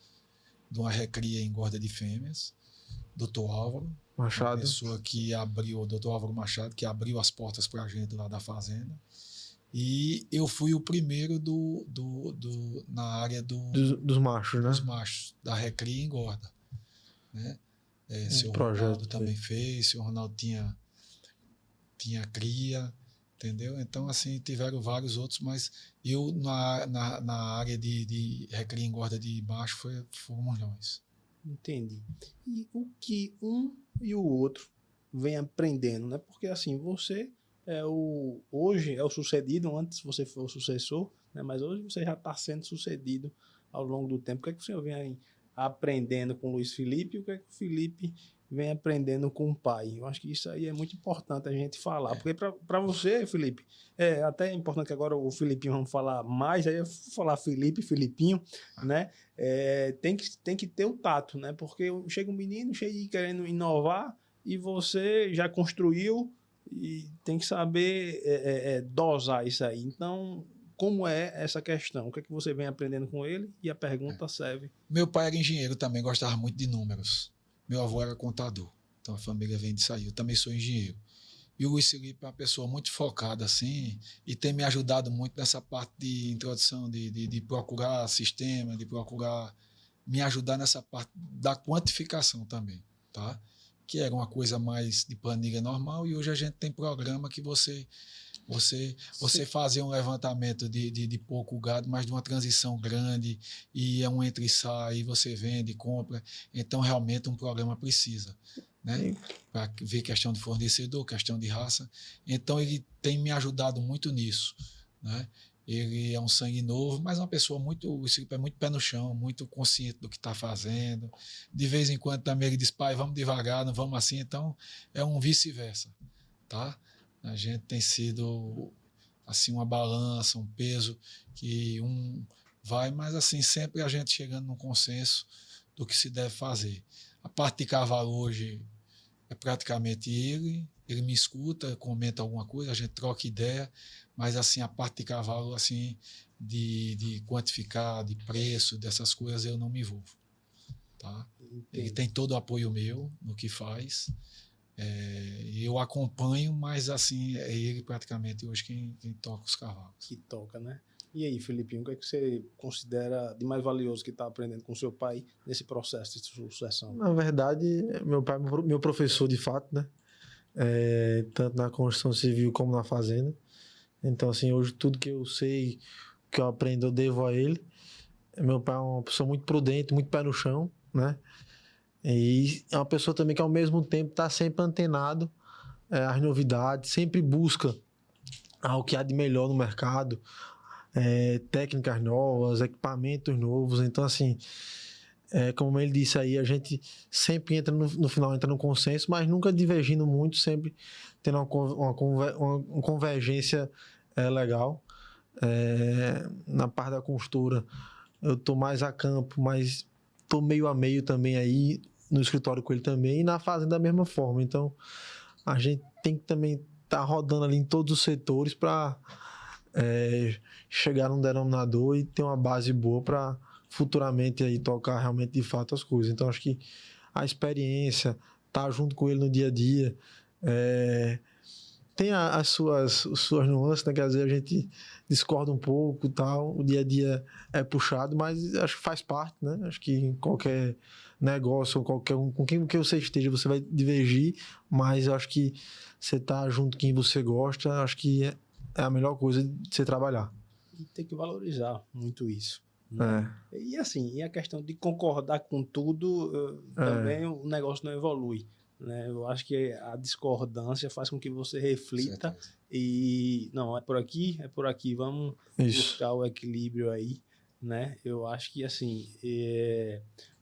de uma recria em engorda de fêmeas. Doutor Álvaro Machado. Uma pessoa que abriu, o doutor Álvaro Machado, que abriu as portas para a gente lá da fazenda. E eu fui o primeiro na área dos machos, né? Dos machos, da recria e engorda. Né? Seu projeto Ronaldo também fez, seu Ronaldo tinha cria. entendeu? Então, assim, tiveram vários outros, mas eu, na área de recria e engorda de baixo, fomos nós. Entendi. E o que um e o outro vem aprendendo, né? Porque assim, você hoje é o sucedido, antes você foi o sucessor, né? Mas hoje você já está sendo sucedido ao longo do tempo. O que é que o senhor vem aprendendo com o Luiz Felipe e o que é que o Felipe vem aprendendo com o pai? Eu acho que isso aí é muito importante a gente falar, porque para você, Felipe, é até importante que agora o Filipinho vamos falar mais, aí eu vou falar Felipe, Filipinho, né? Tem que ter o tato, né? Porque chega um menino cheio querendo inovar e você já construiu e tem que saber dosar isso aí. Então, como é essa questão? O que é que você vem aprendendo com ele? E a pergunta serve. Meu pai era engenheiro também, gostava muito de números. Meu avô era contador. Então a família vem disso aí. Eu também sou engenheiro. E o Luiz Felipe é uma pessoa muito focada, assim, e tem me ajudado muito nessa parte de introdução, de procurar sistema, de procurar me ajudar nessa parte da quantificação também, tá? Que era uma coisa mais de planilha normal, e hoje a gente tem programa que você fazer um levantamento de pouco gado, mas de uma transição grande, e é um entra e sai, e você vende, compra. Então, realmente, um programa precisa, né? Para ver questão de fornecedor, questão de raça. Então, ele tem me ajudado muito nisso, né? Ele é um sangue novo, mas é uma pessoa muito pé no chão, muito consciente do que está fazendo. De vez em quando também ele diz, pai, vamos devagar, não vamos assim. Então, é um vice-versa, tá? A gente tem sido assim uma balança, um peso que um vai, mas assim sempre a gente chegando num consenso do que se deve fazer. A parte de cavalo hoje é praticamente ele me escuta, comenta alguma coisa, a gente troca ideia, mas assim a parte de cavalo assim de quantificar, de preço, dessas coisas eu não me envolvo, tá? Ele tem todo o apoio meu no que faz. Eu acompanho, mas assim, é ele praticamente hoje quem toca os cavalos. Que toca, né? E aí, Felipinho, o que é que você considera de mais valioso que está aprendendo com seu pai nesse processo de sucessão? Na verdade, meu pai é meu professor de fato, né? Tanto na construção civil como na fazenda. Então, assim, hoje tudo que eu sei, que eu aprendo, eu devo a ele. Meu pai é uma pessoa muito prudente, muito pé no chão, né? E é uma pessoa também que, ao mesmo tempo, está sempre antenado às novidades, sempre busca ao que há de melhor no mercado, técnicas novas, equipamentos novos. Então, assim, como ele disse aí, a gente sempre entra no final, entra no consenso, mas nunca divergindo muito, sempre tendo uma convergência legal. Na parte da costura, eu estou mais a campo, mas estou meio a meio também aí, no escritório com ele também, e na fazenda da mesma forma. Então, a gente tem que também estar rodando ali em todos os setores para chegar num denominador e ter uma base boa para futuramente aí tocar realmente de fato as coisas. Então, acho que a experiência, estar junto com ele no dia a dia, tem as suas nuances, né? Que às vezes a gente discorda um pouco, tal. O dia a dia é puxado, mas acho que faz parte, né? Acho que em qualquer negócio, qualquer um, com quem você esteja, você vai divergir, mas eu acho que você tá junto com quem você gosta, acho que é a melhor coisa de você trabalhar. E tem que valorizar muito isso, né? E assim, e a questão de concordar com tudo, também o negócio não evolui, né? Eu acho que a discordância faz com que você reflita e não, é por aqui, vamos buscar o equilíbrio aí, né? Eu acho que assim,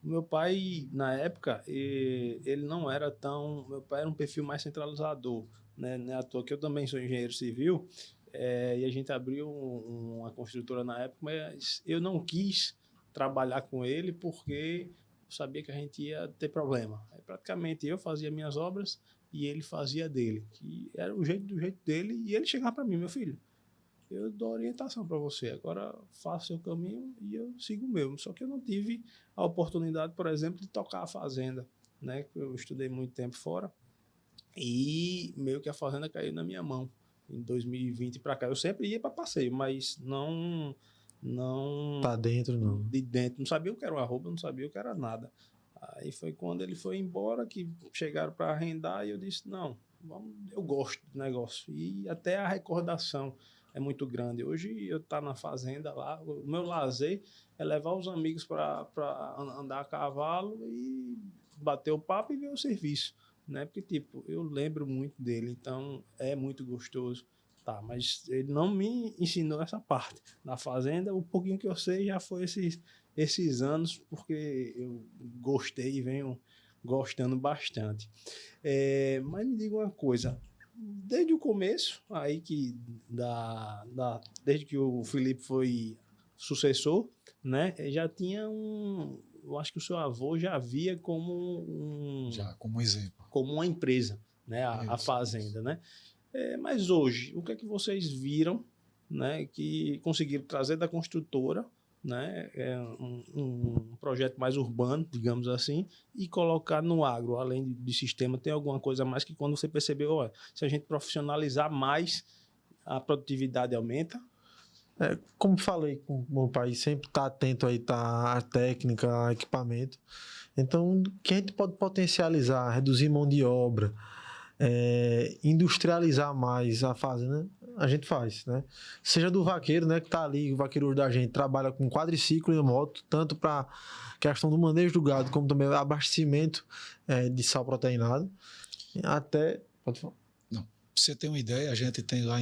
o meu pai na época, ele não era tão, meu pai era um perfil mais centralizador, né? Não é à toa que eu também sou engenheiro civil, e a gente abriu uma construtora na época, mas eu não quis trabalhar com ele porque eu sabia que a gente ia ter problema. Aí, praticamente eu fazia minhas obras e ele fazia dele, que era do jeito dele, e ele chegava para mim, meu filho, eu dou orientação para você, agora faça seu caminho e eu sigo o meu. Só que eu não tive a oportunidade, por exemplo, de tocar a fazenda, né? Eu estudei muito tempo fora e meio que a fazenda caiu na minha mão. Em 2020 para cá, eu sempre ia para passeio, mas não Tá dentro, não. De dentro, não sabia o que era uma arroba, não sabia o que era nada. Aí foi quando ele foi embora que chegaram para arrendar e eu disse, não, eu gosto do negócio. E até a recordação é muito grande. Hoje eu estou na fazenda lá, o meu lazer é levar os amigos para andar a cavalo e bater o papo e ver o serviço, né? Porque, tipo, eu lembro muito dele, então é muito gostoso. Tá, mas ele não me ensinou essa parte. Na fazenda, o pouquinho que eu sei já foi esses anos, porque eu gostei e venho gostando bastante. Mas me diga uma coisa, desde o começo, aí que desde que o Felipe foi sucessor, né? Já tinha eu acho que o seu avô já via Já, como exemplo. como uma empresa, né? A fazenda, né? Mas hoje, o que é que vocês viram, né? Que conseguiram trazer da construtora, né? Um projeto mais urbano, digamos assim, e colocar no agro, além de sistema, tem alguma coisa a mais que quando você percebeu, ó, se a gente profissionalizar mais, a produtividade aumenta? Como falei, o meu país sempre está atento aí, tá, à técnica, a equipamento. Então, o que a gente pode potencializar, reduzir mão de obra, industrializar mais a fazenda, a gente faz, né? Seja do vaqueiro, né, que está ali, o vaqueiro da gente trabalha com quadriciclo e moto, tanto para questão do manejo do gado, como também abastecimento de sal proteinado, até... Pode falar. Pra você ter uma ideia, a gente tem lá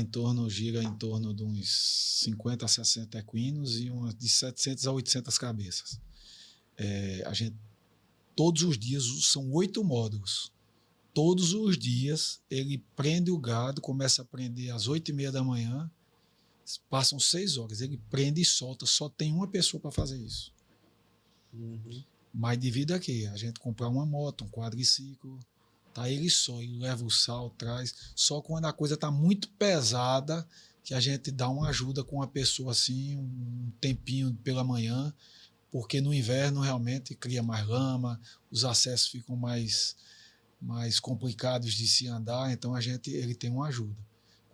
gira em torno de uns 50 a 60 equinos e de 700 a 800 cabeças. A gente, todos os dias, são 8 módulos. Todos os dias ele prende o gado, começa a prender às 8h30 da manhã, passam 6 horas, ele prende e solta, só tem uma pessoa para fazer isso. Uhum. Mas devido a quê? A gente comprar uma moto, um quadriciclo, tá ele só, ele leva o sal, traz. Só quando a coisa tá muito pesada que a gente dá uma ajuda com a pessoa assim, um tempinho pela manhã, porque no inverno realmente cria mais lama, os acessos ficam mais complicados de se andar, então ele tem uma ajuda.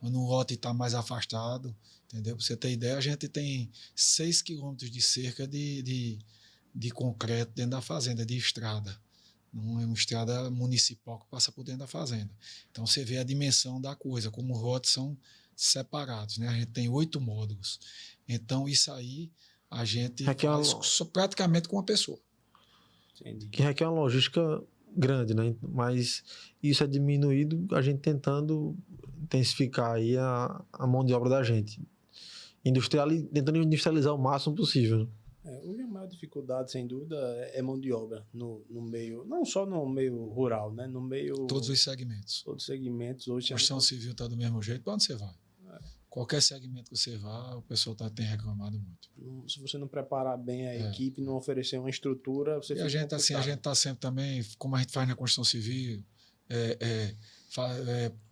Quando o lote está mais afastado, entendeu? Pra você ter ideia, a gente tem 6 quilômetros de cerca de concreto dentro da fazenda, de estrada. Não é uma estrada municipal que passa por dentro da fazenda. Então você vê a dimensão da coisa, como os lotes são separados, né? A gente tem 8 módulos. Então isso aí a gente faz praticamente com uma pessoa. Entendi. Que requer uma logística grande, né? Mas isso é diminuído a gente tentando intensificar aí a mão de obra da gente. Tentando industrializar o máximo possível, né? Hoje a maior dificuldade, sem dúvida, é mão de obra no meio, não só no meio rural, né? No meio... Todos os segmentos. Todos os segmentos. Hoje Construção civil está do mesmo jeito, para onde você vai? Qualquer segmento que você vá, o pessoal tem reclamado muito. Se você não preparar bem a equipe, não oferecer uma estrutura, você fica complicado. A gente está sempre também, como a gente faz na construção civil,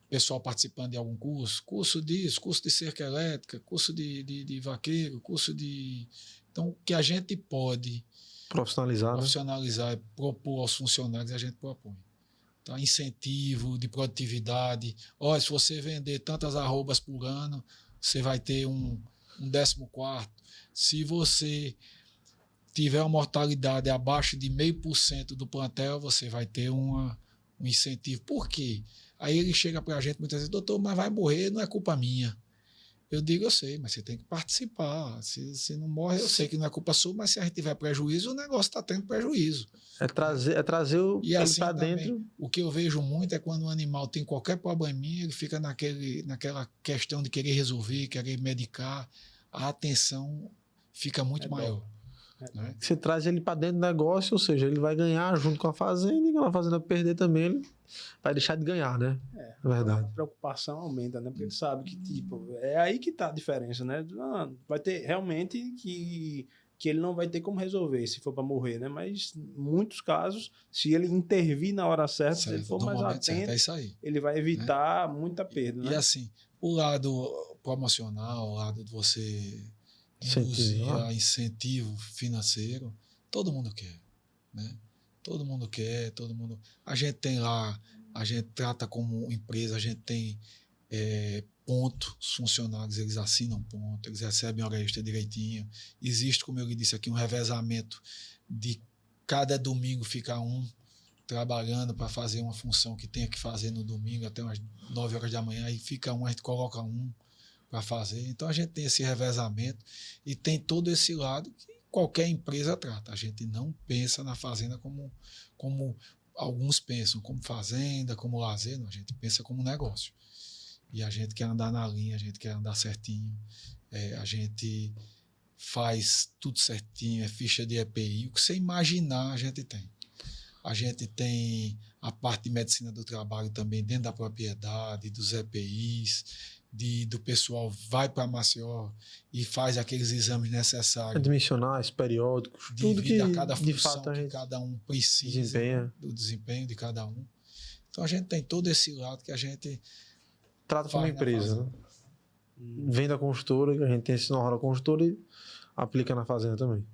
pessoal participando de algum curso disso, curso de cerca elétrica, curso de vaqueiro, curso de... Então, o que a gente pode profissionalizar, né? E propor aos funcionários, a gente propõe. Tá? Incentivo de produtividade. Olha, se você vender tantas arrobas por ano, você vai ter um 14º. Se você tiver uma mortalidade abaixo de 0,5% do plantel, você vai ter um incentivo. Por quê? Aí ele chega para a gente muitas vezes, doutor, mas vai morrer, não é culpa minha. Eu digo, eu sei, mas você tem que participar. Se não morre, eu sei que não é culpa sua, mas se a gente tiver prejuízo, o negócio está tendo prejuízo. É trazer ele assim para dentro. O que eu vejo muito é quando o animal tem qualquer probleminha, ele fica naquela questão de querer resolver, querer medicar, a atenção fica muito maior. Né? Você traz ele para dentro do negócio, ou seja, ele vai ganhar junto com a fazenda, e quando a fazenda perder também, ele vai deixar de ganhar, né? É verdade. A preocupação aumenta, né? Porque ele sabe que, tipo, é aí que tá a diferença, né? Vai ter realmente que ele não vai ter como resolver se for para morrer, né? Mas em muitos casos, se ele intervir na hora certa, se ele for mais atento, é isso aí, ele vai evitar muita perda, né? E assim, o lado promocional, o lado de você induzir incentivo financeiro, todo mundo quer, né? Todo mundo quer, a gente tem lá, a gente trata como empresa, a gente tem ponto, os funcionários, eles assinam ponto, eles recebem hora extra direitinho, existe, como eu lhe disse aqui, um revezamento de cada domingo ficar um trabalhando para fazer uma função que tenha que fazer no domingo até umas 9 horas da manhã, aí fica um, a gente coloca um para fazer. Então a gente tem esse revezamento e tem todo esse lado que qualquer empresa trata. A gente não pensa na fazenda como alguns pensam, como fazenda, como lazer, não, a gente pensa como negócio. E a gente quer andar na linha, a gente quer andar certinho, a gente faz tudo certinho, é ficha de EPI, o que você imaginar a gente tem. A gente tem a parte de medicina do trabalho também dentro da propriedade, dos EPIs, do pessoal vai para Maceió e faz aqueles exames necessários. Admissionais, periódicos, tudo que a cada função de fato a que gente cada um precisa, desempenha. do desempenho de cada um. Então a gente tem todo esse lado que a gente trata como empresa, né? Vem da consultora, que a gente tem esse know-how da consultora e aplica na fazenda também.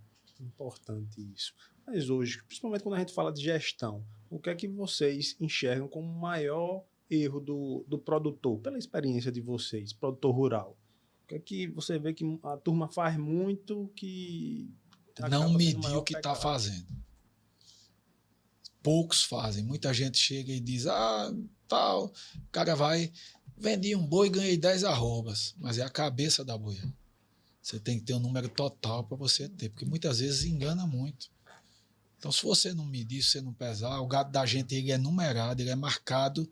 Importante isso. Mas hoje, principalmente quando a gente fala de gestão, o que é que vocês enxergam como o maior erro do produtor, pela experiência de vocês, produtor rural? O que é que você vê que a turma faz muito que não medir o que está fazendo? Poucos fazem. Muita gente chega e diz, tal, o cara vai, vendi um boi e ganhei 10 arrobas, mas é a cabeça da boia. Você tem que ter um número total para você ter, porque muitas vezes engana muito. Então, se você não medir, se você não pesar, o gado da gente ele é numerado, ele é marcado,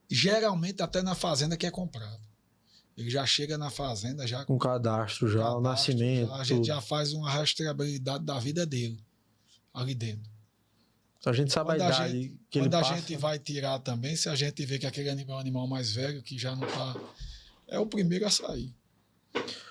geralmente até na fazenda que é comprado. Ele já chega na fazenda já com cadastro, já, o nascimento. A gente já faz uma rastreabilidade da vida dele ali dentro. Então a gente sabe quando a idade que ele passa. Quando a gente vai tirar também, se a gente vê que aquele animal é um animal mais velho, que já não está... É o primeiro a sair.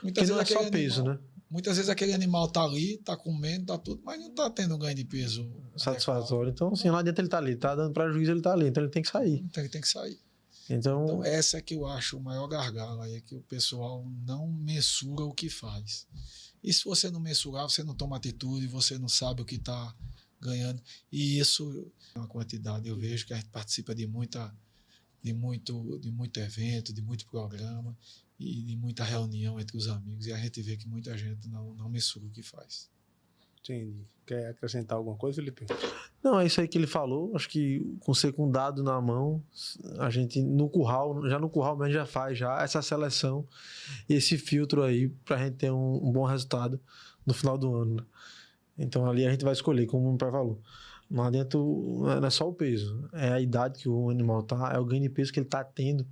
Muitas vezes não é só peso, né? Muitas vezes aquele animal está ali, está comendo, está tudo, mas não está tendo ganho de peso satisfatório. Então, assim, não adianta ele estar ali. Está dando prejuízo, ele está ali. Então ele tem que sair. Então ele tem que sair. Então essa é que eu acho o maior gargalo aí, é que o pessoal não mensura o que faz. E se você não mensurar, você não toma atitude, você não sabe o que está ganhando. E isso é uma quantidade. Eu vejo que a gente participa de muito evento, de muito programa e de muita reunião entre os amigos. E a gente vê que muita gente não mensura o que faz. Entendi. Quer acrescentar alguma coisa, Felipe? Não, é isso aí que ele falou. Acho que com um dado na mão, a gente no curral mesmo já faz já essa seleção e esse filtro aí para a gente ter um bom resultado no final do ano. Então ali a gente vai escolher, como o pai falou. Não adianta, não é só o peso, é a idade que o animal tá, é o ganho de peso que ele tá tendo,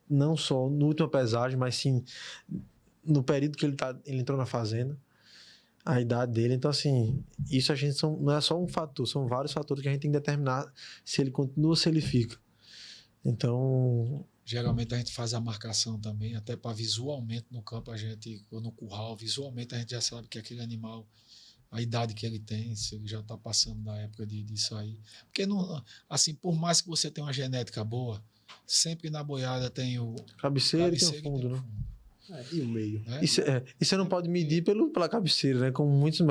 não só no última pesagem, mas sim no período que ele entrou na fazenda, a idade dele. Então, assim, isso a gente não é só um fator, são vários fatores que a gente tem que determinar se ele continua ou se ele fica. Então, geralmente a gente faz a marcação também, até para visualmente no campo, ou no curral, visualmente a gente já sabe que aquele animal, a idade que ele tem, se ele já está passando da época de sair. Porque, não, assim, por mais que você tenha uma genética boa, sempre na boiada tem o cabeceira e tem o fundo, né? E o meio. E você não pode medir pela cabeceira, né? Como muitos,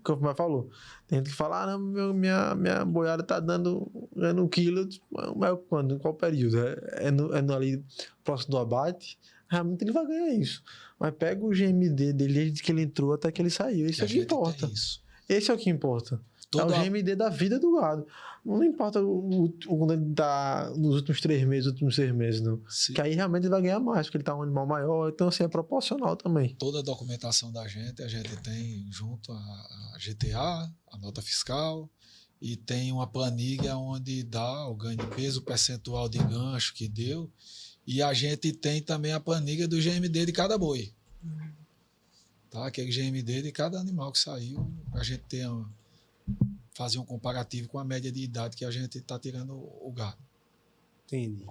como o falou. Tem gente que fala, não, minha boiada tá dando 1 quilo. Mas quando? Em qual período? Ali próximo do abate? Realmente ele vai ganhar isso. Mas pega o GMD dele desde que ele entrou até que ele saiu. Isso é o que importa. Esse é o que importa. É o GMD da vida do gado. Não importa quando ele tá nos últimos 3 meses, últimos 6 meses, não. Sim. Que aí realmente ele vai ganhar mais, porque ele tá um animal maior. Então, assim, é proporcional também. Toda a documentação da gente, a gente tem junto a GTA, a nota fiscal, e tem uma planilha onde dá o ganho de peso, o percentual de gancho que deu. E a gente tem também a planilha do GMD de cada boi. Tá? Aquele GMD de cada animal que saiu, a gente tem fazer um comparativo com a média de idade que a gente está tirando o gado. Entendi.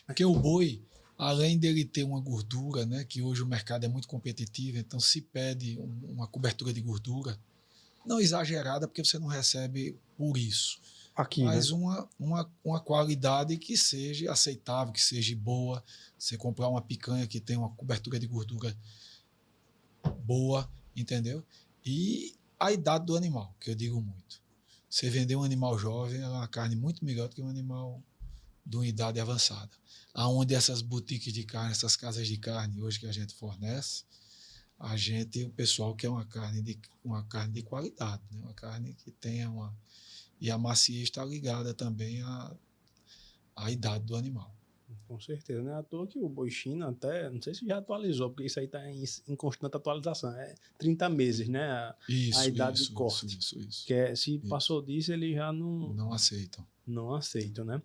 Porque o boi, além dele ter uma gordura, né, que hoje o mercado é muito competitivo, então se pede uma cobertura de gordura, não exagerada, porque você não recebe por isso. Aqui, mas né? uma qualidade que seja aceitável, que seja boa. Você comprar uma picanha que tem uma cobertura de gordura boa, entendeu? E a idade do animal, que eu digo muito. Você vender um animal jovem é uma carne muito melhor do que um animal de uma idade avançada. Aonde essas boutiques de carne, essas casas de carne hoje que a gente fornece, o pessoal quer uma carne de qualidade, né? Uma carne que tenha uma... E a maciez está ligada também à idade do animal. Com certeza, não é à toa que o boi China até, não sei se já atualizou, porque isso aí está em constante atualização, é 30 meses, né? A idade de corte. Isso. Que se passou disso, ele já não aceitam. Não aceitam, né?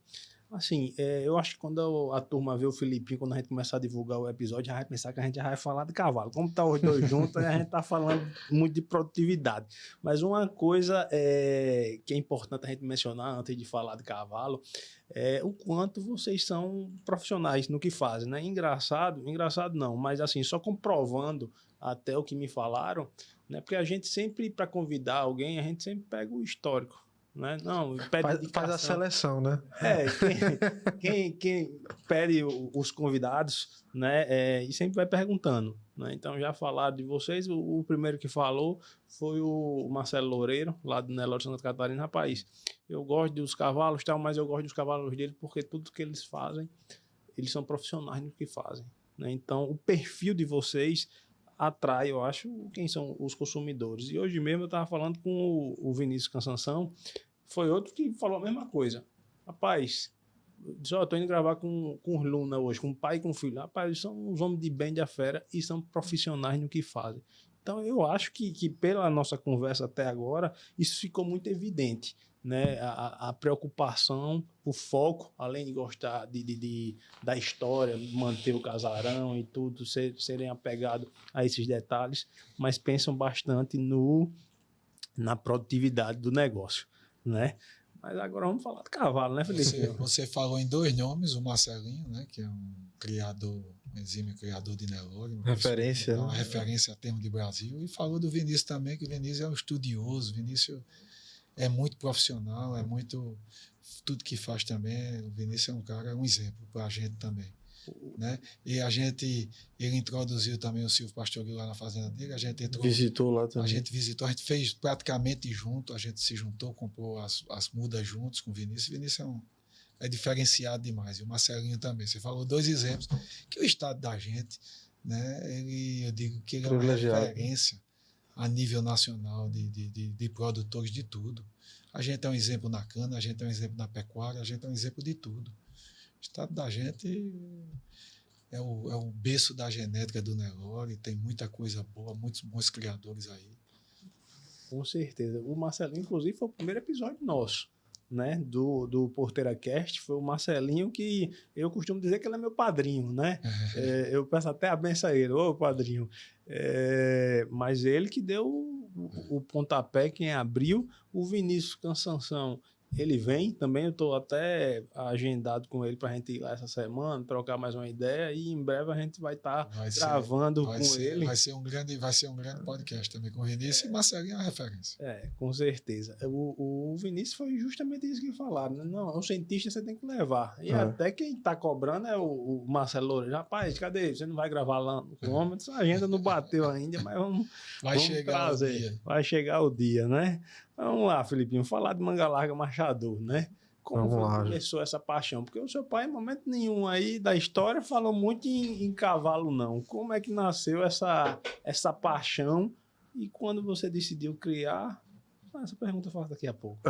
Assim, eu acho que quando a turma vê o Filipinho, quando a gente começar a divulgar o episódio, já vai pensar que a gente já vai falar de cavalo. Como tá os dois juntos, a gente tá falando muito de produtividade. Mas uma coisa que é importante a gente mencionar antes de falar de cavalo é o quanto vocês são profissionais no que fazem, né? Engraçado não, mas assim, só comprovando até o que me falaram, né? Porque a gente sempre, para convidar alguém, a gente sempre pega o histórico. Né? Não, faz a seleção, né? Quem pede os convidados, né? E sempre vai perguntando, né? Então já falaram de vocês, o primeiro que falou foi o Marcelo Loureiro, lá do Nelore Santa Catarina. Rapaz, eu gosto dos cavalos, tal, mas eu gosto dos cavalos dele porque tudo que eles fazem, eles são profissionais no que fazem, né? Então o perfil de vocês atrai, eu acho, quem são os consumidores. E hoje mesmo eu estava falando com o Vinícius Cansanção, foi outro que falou a mesma coisa. Rapaz, estou indo gravar com os Luna hoje, com o pai e com o filho. Rapaz, eles são uns homens de bem da fera e são profissionais no que fazem. Então eu acho que pela nossa conversa até agora, isso ficou muito evidente, né? A preocupação, o foco, além de gostar da história, manter o casarão e tudo, serem apegados a esses detalhes, mas pensam bastante na produtividade do negócio, né? Mas agora vamos falar de cavalo, né, Felipe? Você falou em 2 nomes, o Marcelinho, né, que é um exímio criador de Nelore. Referência, é uma né? referência a termo de Brasil. E falou do Vinícius também, que o Vinícius é um estudioso, o Vinícius é muito profissional, é muito... Tudo que faz também, o Vinícius é um cara, é um exemplo para a gente também. Né? E ele introduziu também o Silvio Pastoril lá na fazenda dele, a gente visitou lá também. A gente fez praticamente junto, a gente se juntou, comprou as mudas juntos com o Vinícius. O Vinícius é diferenciado demais, e o Marcelinho também. Você falou 2 exemplos, que o estado da gente, né, eu digo que ele é uma referência a nível nacional de produtores de tudo. A gente é um exemplo na cana, a gente é um exemplo na pecuária, a gente é um exemplo de tudo. O estado da gente é o berço da genética do Nelore, tem muita coisa boa, muitos bons criadores aí. Com certeza. O Marcelinho, inclusive, foi o primeiro episódio nosso, né? Do Porteira Cast. Foi o Marcelinho que eu costumo dizer que ele é meu padrinho, né? Eu peço até a benção a ele, ô padrinho. Mas ele que deu o pontapé, quem abriu. O Vinícius Cansanção, ele vem também, eu estou até agendado com ele para a gente ir lá essa semana, trocar mais uma ideia, e em breve a gente vai estar gravando com ele. Vai ser um grande podcast também com o Vinícius, e Marcelinho é uma referência. Com certeza. O Vinícius foi justamente isso que falaram, né? Não, o cientista você tem que levar. E até quem está cobrando é o Marcelo Loureiro. Rapaz, cadê? Você não vai gravar lá no quilômetro? A agenda não bateu ainda, mas vamos chegar trazer. O dia. Vai chegar o dia, né? Vamos lá, Filipinho, falar de Manga Larga Machador, né? Como começou essa paixão? Porque o seu pai, em momento nenhum aí da história, falou muito em cavalo, não. Como é que nasceu essa paixão? E quando você decidiu criar? Essa pergunta eu faço daqui a pouco.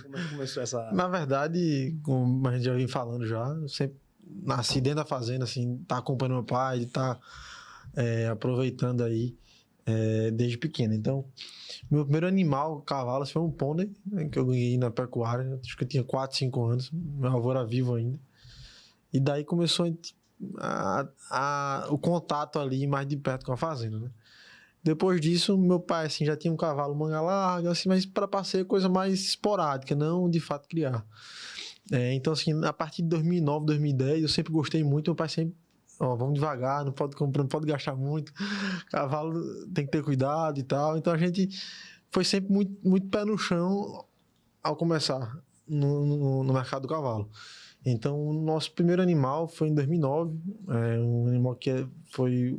Como é que começou essa... Na verdade, como a gente já vem falando já, eu sempre nasci dentro da fazenda, assim, tá acompanhando meu pai, tá aproveitando aí desde pequeno. Então, meu primeiro animal, cavalo, foi um pônei, né, que eu ganhei na pecuária. Acho que eu tinha 4, 5 anos. Meu avô era vivo ainda. E daí começou o contato ali mais de perto com a fazenda, né? Depois disso, meu pai assim, já tinha um cavalo manga larga, assim, mas para passeio coisa mais esporádica, não de fato criar. Então, assim, a partir de 2009, 2010, eu sempre gostei muito. Meu pai sempre, vamos devagar, não pode comprar, não pode gastar muito, cavalo tem que ter cuidado e tal. Então a gente foi sempre muito, muito pé no chão ao começar no mercado do cavalo. Então o nosso primeiro animal foi em 2009, um animal que foi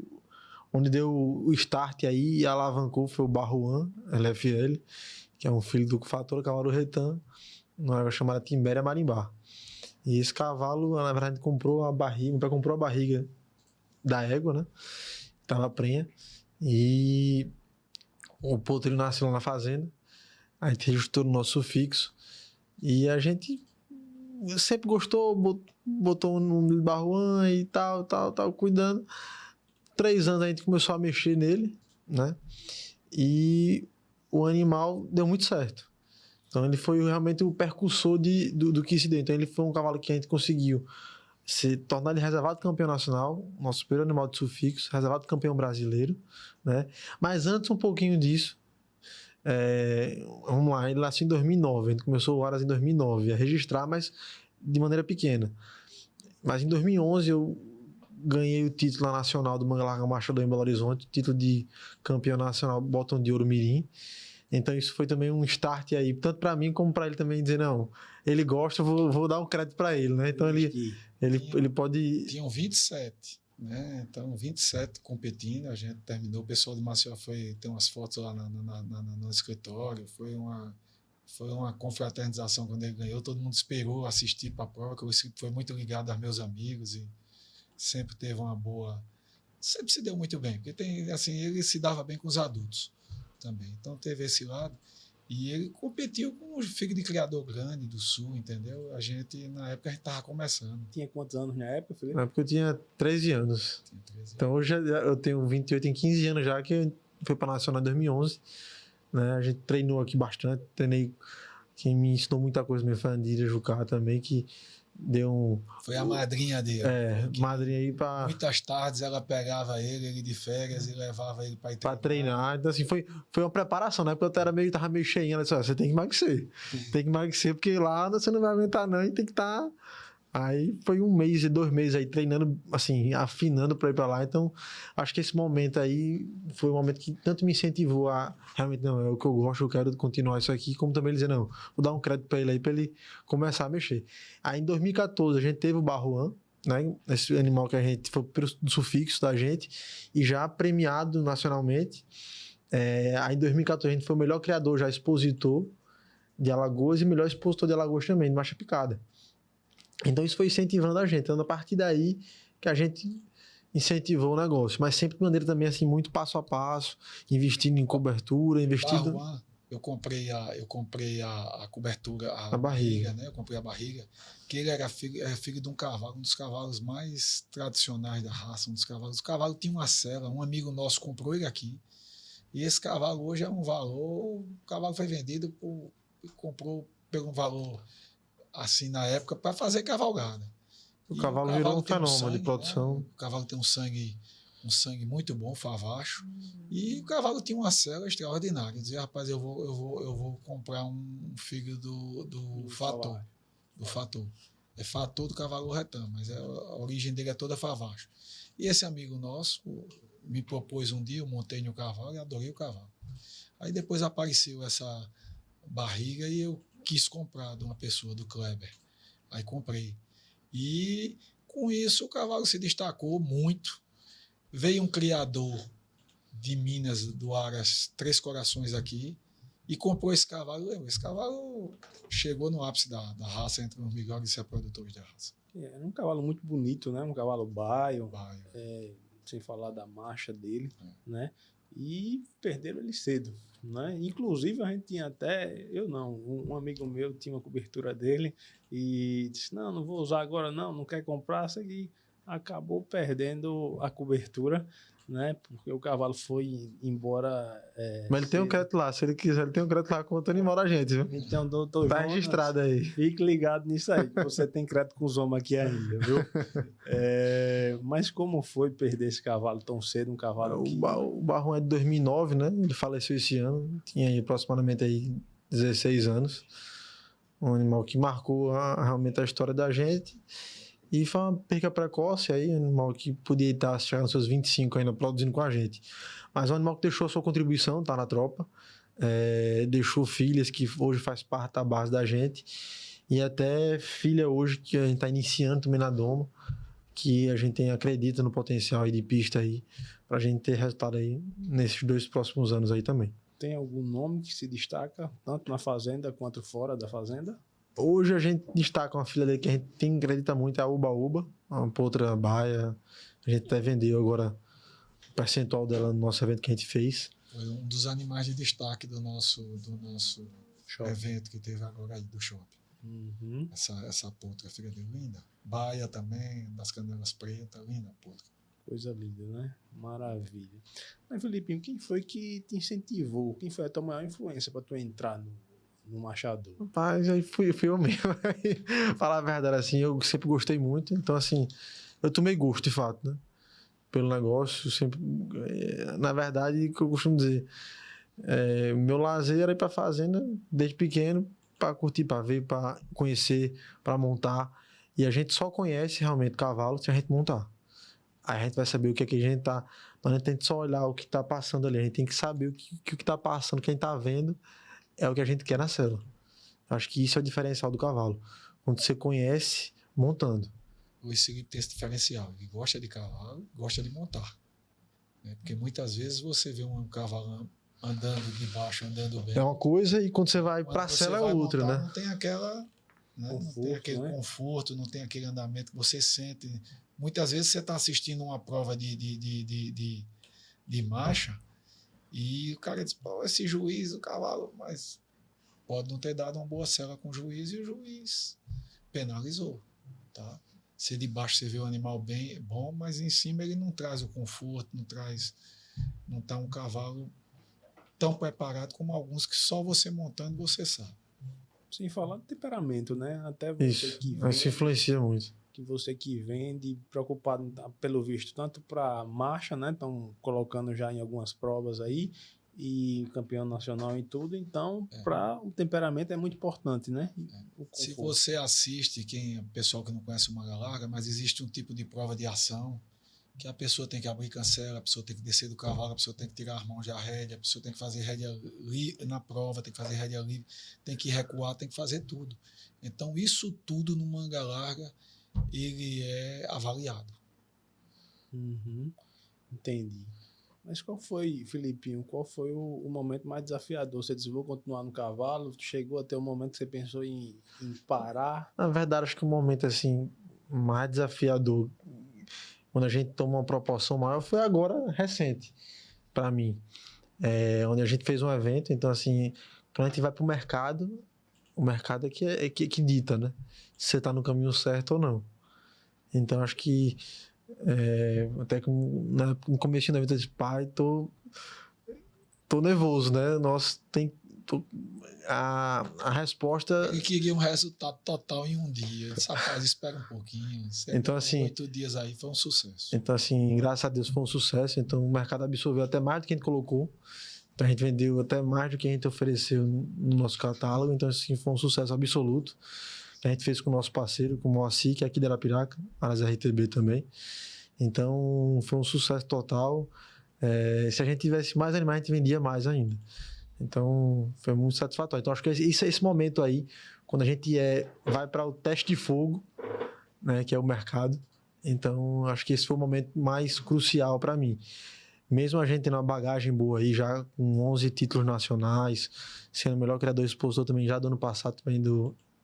onde deu o start aí e alavancou, foi o Barruan LFL, que é um filho do Fator Cavalo Retan, numa égua chamada Timbéria Marimbá. E esse cavalo, na verdade, meu pai comprou a barriga da égua, né? Tava prenha. E o potrinho nasceu lá na fazenda. A gente registrou no nosso sufixo. E a gente sempre gostou, botou no barruã e tal, cuidando. 3 anos a gente começou a mexer nele, né? E o animal deu muito certo. Então ele foi realmente o percursor do que se deu. Então ele foi um cavalo que a gente conseguiu se tornar ele reservado campeão nacional, nosso primeiro animal de sufixo, reservado campeão brasileiro, né? Mas antes um pouquinho disso, vamos lá, ele nasceu em 2009, a gente começou o Aras em 2009 a registrar, mas de maneira pequena. Mas em 2011 eu ganhei o título nacional do Manga Larga Machador em Belo Horizonte, título de campeão nacional Botão de Ouro Mirim. Então isso foi também um start aí, tanto para mim como para ele também dizer, não, ele gosta, vou dar um crédito para ele, né? Então ele pode... Tinham 27, né? Então 27 competindo, a gente terminou, o pessoal de Maceió tem umas fotos lá no escritório, foi uma confraternização quando ele ganhou, todo mundo esperou assistir para a prova, que eu foi muito ligado aos meus amigos e sempre teve sempre se deu muito bem, porque ele se dava bem com os adultos também, então teve esse lado, e ele competiu com o filho de criador grande do Sul, entendeu? Na época a gente estava começando. Tinha quantos anos na época, Felipe? Na época eu tinha 13 anos. Então hoje eu tenho 28, tem 15 anos já, que foi para a Nacional em 2011, né? A gente treinou aqui bastante, quem me ensinou muita coisa, minha família, Jucá também, que deu Foi a madrinha dele. Madrinha aí para... Muitas tardes ela pegava ele de férias e levava ele para treinar. Então, assim, foi uma preparação, né? Porque eu tava meio cheinha. Ela disse, você tem que emagrecer. Tem que emagrecer, porque lá você não vai aguentar, não, e tem que estar... Aí foi 1 mês e 2 meses aí treinando, assim, afinando para ir para lá. Então, acho que esse momento aí foi um momento que tanto me incentivou a realmente, não, é o que eu gosto, eu quero continuar isso aqui, como também ele dizer, não, vou dar um crédito para ele aí, para ele começar a mexer. Aí em 2014 a gente teve o Barruan, né? Esse animal que a gente foi pelo sufixo da gente e já premiado nacionalmente. Aí em 2014 a gente foi o melhor criador, já expositor de Alagoas e melhor expositor de Alagoas também, de Marcha Picada. Então isso foi incentivando a gente. Então a partir daí que a gente incentivou o negócio, mas sempre de maneira também assim muito passo a passo, investindo em cobertura, Barruan, eu comprei a cobertura, a barriga, né? Eu comprei a barriga, que ele era filho de um cavalo, um dos cavalos mais tradicionais da raça, um dos cavalos. O cavalo tinha uma cela, um amigo nosso comprou ele aqui. E esse cavalo hoje é um valor, o cavalo foi vendido comprou pelo um valor assim na época para fazer cavalgada. O cavalo virou um fenômeno de produção. Né? O cavalo tem um sangue muito bom, favacho. E o cavalo tinha uma cela extraordinária. Eu dizia, rapaz, eu vou comprar um filho do Fator. Do Fator. É Fator do cavalo retão, mas a origem dele é toda favacho. E esse amigo nosso me propôs um dia, eu montei no cavalo e adorei o cavalo. Aí depois apareceu essa barriga e eu quis comprar de uma pessoa, do Kleber. Aí comprei. E com isso o cavalo se destacou muito. Veio um criador de Minas, do Aras, 3 Corações aqui, e comprou esse cavalo. Esse cavalo chegou no ápice da raça, entre os melhores reprodutores da raça. Era um cavalo muito bonito, né? Um cavalo baio. Sem falar da marcha dele, né? E perderam ele cedo, né? Inclusive a gente tinha até, um amigo meu tinha uma cobertura dele e disse, não vou usar agora não quer comprar, e acabou perdendo a cobertura, né? Porque o cavalo foi embora. Mas ele tem um crédito lá, se ele quiser, ele tem um crédito lá com outro animal da gente, viu? Então, doutor tá Jonas, registrado aí. Fique ligado nisso aí, que você tem crédito com os homens aqui ainda, viu? Mas como foi perder esse cavalo tão cedo, um cavalo que... O Barruan é de 2009, né? Ele faleceu esse ano, tinha aí aproximadamente aí 16 anos. Um animal que marcou realmente a história da gente. E foi uma perca precoce aí, um animal que podia estar chegando aos seus 25 ainda produzindo com a gente. Mas um animal que deixou a sua contribuição, tá na tropa. Deixou filhas que hoje faz parte da base da gente. E até filha hoje que a gente está iniciando também na Doma, que a gente acredita no potencial aí de pista aí, pra gente ter resultado aí nesses 2 próximos anos aí também. Tem algum nome que se destaca, tanto na fazenda quanto fora da fazenda? Hoje a gente destaca uma filha dele que a gente acredita muito, é a Uba Uba, uma potra baia. A gente até vendeu agora percentual dela no nosso evento que a gente fez. Foi um dos animais de destaque do nosso evento que teve agora aí do shopping. Uhum. Essa poltra, filha dele, linda. Baia também, das canelas pretas, linda poltra. Coisa linda, né? Maravilha. Mas, Felipinho, quem foi que te incentivou? Quem foi a tua maior influência para tu entrar no Machador? Rapaz, aí fui eu mesmo. Falar a verdade, assim, eu sempre gostei muito. Então, assim, eu tomei gosto, de fato, né? Pelo negócio, sempre... Na verdade, o que eu costumo dizer, meu lazer era ir pra fazenda desde pequeno, para curtir, para ver, para conhecer, para montar. E a gente só conhece realmente cavalo se a gente montar. Aí a gente vai saber o que é que a gente tá... Não, a gente tem que só olhar o que tá passando ali. A gente tem que saber o que tá passando, quem tá vendo é o que a gente quer na cela. Acho que isso é o diferencial do cavalo. Quando você conhece montando. O Luiz Felipe tem esse diferencial. Ele gosta de cavalo, gosta de montar. Né? Porque muitas vezes você vê um cavalo andando de baixo, andando bem. É uma coisa e quando você vai Quando pra você cela vai é outra, montar, né? Não tem aquela... Né? Não tem aquele né? conforto, não tem aquele andamento que você sente. Muitas vezes você está assistindo uma prova de marcha e o cara diz, pô, esse juiz, o cavalo, mas pode não ter dado uma boa cela com o juiz e o juiz penalizou, tá? Se de baixo você vê o animal bem bom, mas em cima ele não traz o conforto, não tá um cavalo tão preparado como alguns que só você montando você sabe. Sem falar do temperamento, né? Até você Isso, que isso influencia muito. que você que vende, preocupado, pelo visto, tanto para marcha, né? Estão colocando já em algumas provas aí, e campeão nacional e tudo. Então, para o temperamento é muito importante, né? Se você assiste, pessoal que não conhece o manga larga, mas existe um tipo de prova de ação que a pessoa tem que abrir cancela, a pessoa tem que descer do cavalo, a pessoa tem que tirar as mãos da rédea, a pessoa tem que fazer rédea na prova, tem que fazer rédea livre, tem que recuar, tem que fazer tudo. Então, isso tudo no manga larga, ele é avaliado. Uhum. Entendi. Mas qual foi, Felipinho, qual foi o momento mais desafiador? Você disse, vou continuar no cavalo? Chegou até o momento que você pensou em parar? Na verdade, acho que o momento assim mais desafiador, quando a gente toma uma proporção maior, foi agora, recente, para mim. Onde a gente fez um evento, então assim, quando a gente vai pro mercado, o mercado é que dita, né? Se você tá no caminho certo ou não. Então, acho que até no começo da vida de pai, tô nervoso, né? A resposta... Ele queria um resultado total em um dia. Ele disse, rapaz, espera um pouquinho. Então, assim, 8 dias aí foi um sucesso. Então, assim, graças a Deus foi um sucesso. Então, o mercado absorveu até mais do que a gente colocou. Então, a gente vendeu até mais do que a gente ofereceu no nosso catálogo. Então, assim, foi um sucesso absoluto. A gente fez com o nosso parceiro, com o Moacir, que é aqui de Arapiraca, Aras RTB também. Então, foi um sucesso total. Se a gente tivesse mais animais, a gente vendia mais ainda. Então, foi muito satisfatório. Então, acho que esse momento aí, quando a gente vai para o teste de fogo, né, que é o mercado. Então, acho que esse foi o momento mais crucial para mim. Mesmo a gente tendo uma bagagem boa aí, já com 11 títulos nacionais, sendo o melhor criador expositor também já do ano passado, também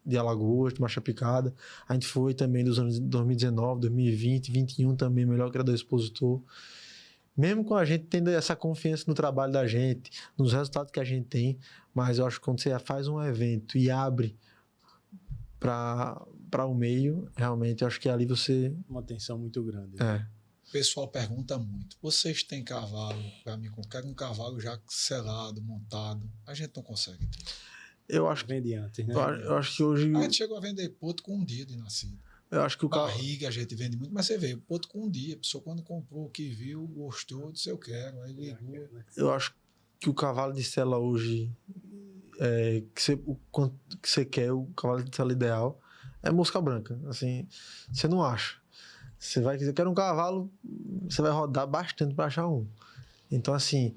de Alagoas, de Marcha Picada. A gente foi também dos anos 2019, 2020, 2021 também melhor criador expositor. Mesmo com a gente tendo essa confiança no trabalho da gente, nos resultados que a gente tem, mas eu acho que quando você faz um evento e abre para o meio, realmente, eu acho que ali você... Uma tensão muito grande. Né? O pessoal pergunta muito, vocês têm cavalo? Para mim, quero um cavalo já selado, montado. A gente não consegue ter. Eu acho que... Vende antes, né? Eu acho que hoje... A gente chegou a vender potro com um dia de nascido. Eu acho que o barriga a gente vende muito, mas você vê, o potro com um dia. A pessoa quando comprou, que viu, gostou, disse eu quero, aí ligou. Eu acho que o cavalo de sela hoje, que você quer, o cavalo de sela ideal, é mosca branca. Assim, você não acha. Você vai dizer, quero um cavalo, você vai rodar bastante para achar um. Então, assim,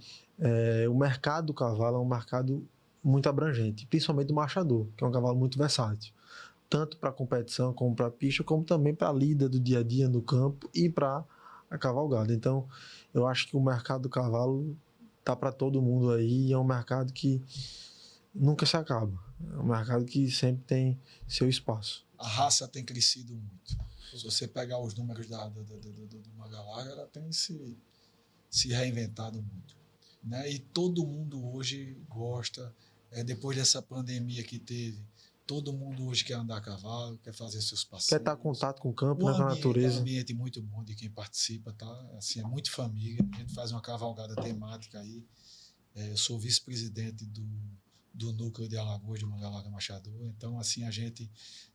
o mercado do cavalo é um mercado muito abrangente, principalmente do marchador, que é um cavalo muito versátil. Tanto para competição, como para pista, como também para a lida do dia a dia no campo e para a cavalgada. Então, eu acho que o mercado do cavalo tá para todo mundo aí, e é um mercado que nunca se acaba. É um mercado que sempre tem seu espaço. A raça tem crescido muito. Se você pegar os números do Manga Larga, ela tem se se reinventado muito, né? E todo mundo hoje gosta, depois dessa pandemia que teve, todo mundo hoje quer andar a cavalo, quer fazer seus passeios. Quer estar em contato com o campo, O né, com a ambiente é um natureza. ambiente muito bom de quem participa, tá? Assim, é muito família, a gente faz uma cavalgada temática aí. Eu sou vice-presidente do núcleo de Alagoas de Mangalara Machado, então assim, a gente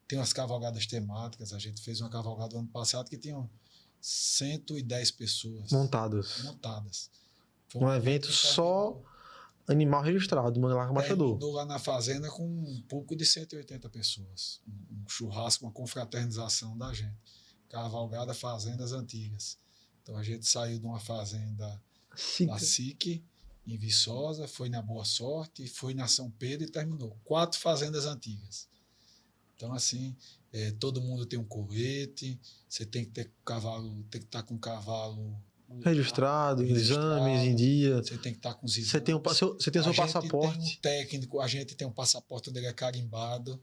tem umas cavalgadas temáticas, a gente fez uma cavalgada ano passado que tinha 110 pessoas montadas. Foi Um evento só animal registrado, Mangalara Machado. Terminou lá na fazenda com um público de 180 pessoas. Um churrasco, uma confraternização da gente. Cavalgada Fazendas Antigas. Então a gente saiu de uma fazenda da SIC, em Viçosa, foi na Boa Sorte, foi na São Pedro e terminou. 4 fazendas antigas. Então, assim, todo mundo tem um colete, você tem que ter cavalo, tem que estar com o cavalo registrado, exames em dia. Você tem que estar com os exames. Você tem o seu passaporte. Tem um técnico, a gente tem um passaporte onde ele é carimbado.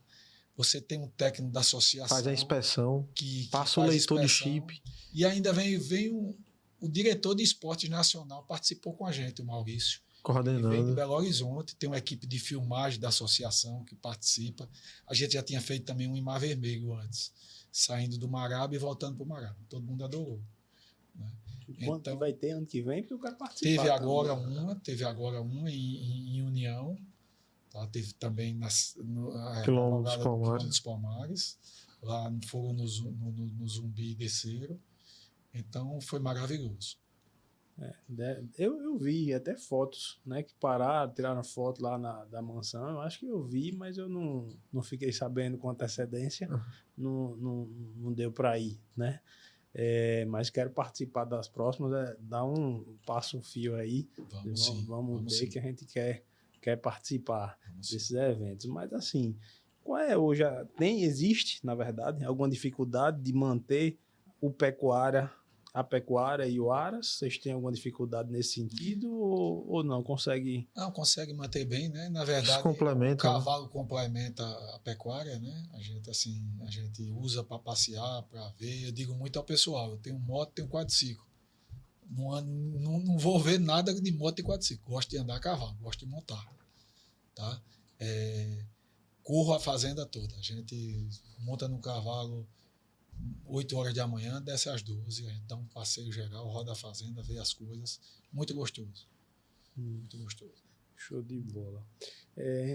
Você tem um técnico da associação. Faz a inspeção. Que passa o leitor de chip. E ainda vem o diretor de esportes nacional, participou com a gente, o Maurício. Coordenando. Ele vem de Belo Horizonte, tem uma equipe de filmagem da associação que participa. A gente já tinha feito também um em Mar Vermelho antes, saindo do Maraba e voltando para o Maraba. Todo mundo adorou. Né? Quanto então, vai ter ano que vem? Porque eu quero participar. Teve agora uma em União. Tá? Teve também Quilômetros dos Palmares. Lá foram no Zumbi e desceram. Então foi maravilhoso. Eu vi até fotos, né, que pararam, tiraram foto lá da mansão. Eu acho que eu vi, mas eu não fiquei sabendo com antecedência. Não deu para ir, né? Mas quero participar das próximas, dar um passo fio aí. Vamos ver sim. Que a gente quer participar desses eventos. Mas assim, qual é hoje? Existe, na verdade, alguma dificuldade de manter a pecuária e o aras? Vocês têm alguma dificuldade nesse sentido ou não? Consegue manter bem, né? Na verdade, o cavalo complementa a pecuária, né? A gente usa para passear, para ver. Eu digo muito ao pessoal, eu tenho moto, tenho quadriciclo. Não vou ver nada de moto e quadriciclo. Gosto de andar a cavalo, gosto de montar. Tá? Corro a fazenda toda. A gente monta no cavalo 8 horas da manhã, desce às 12, a gente dá um passeio geral, roda a fazenda, vê as coisas. Muito gostoso. Muito gostoso. Show de bola.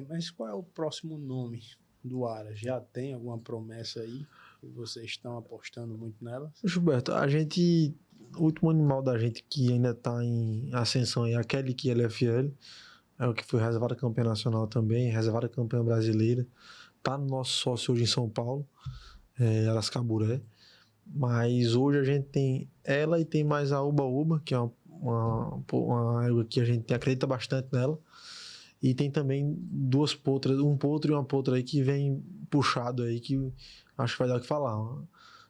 Mas qual é o próximo nome do Aras? Já tem alguma promessa aí? Vocês estão apostando muito nela? Gilberto, o último animal da gente que ainda está em ascensão é aquele que LFL, é o que foi reservada campeã nacional também, reservada campeã brasileira. Está no nosso sócio hoje em São Paulo. Arascaburé, mas hoje a gente tem ela e tem mais a Uba-Uba, que é uma égua que a gente acredita bastante nela, e tem também 2 potras, um potro e uma potra aí que vem puxado aí, que acho que vai dar o que falar.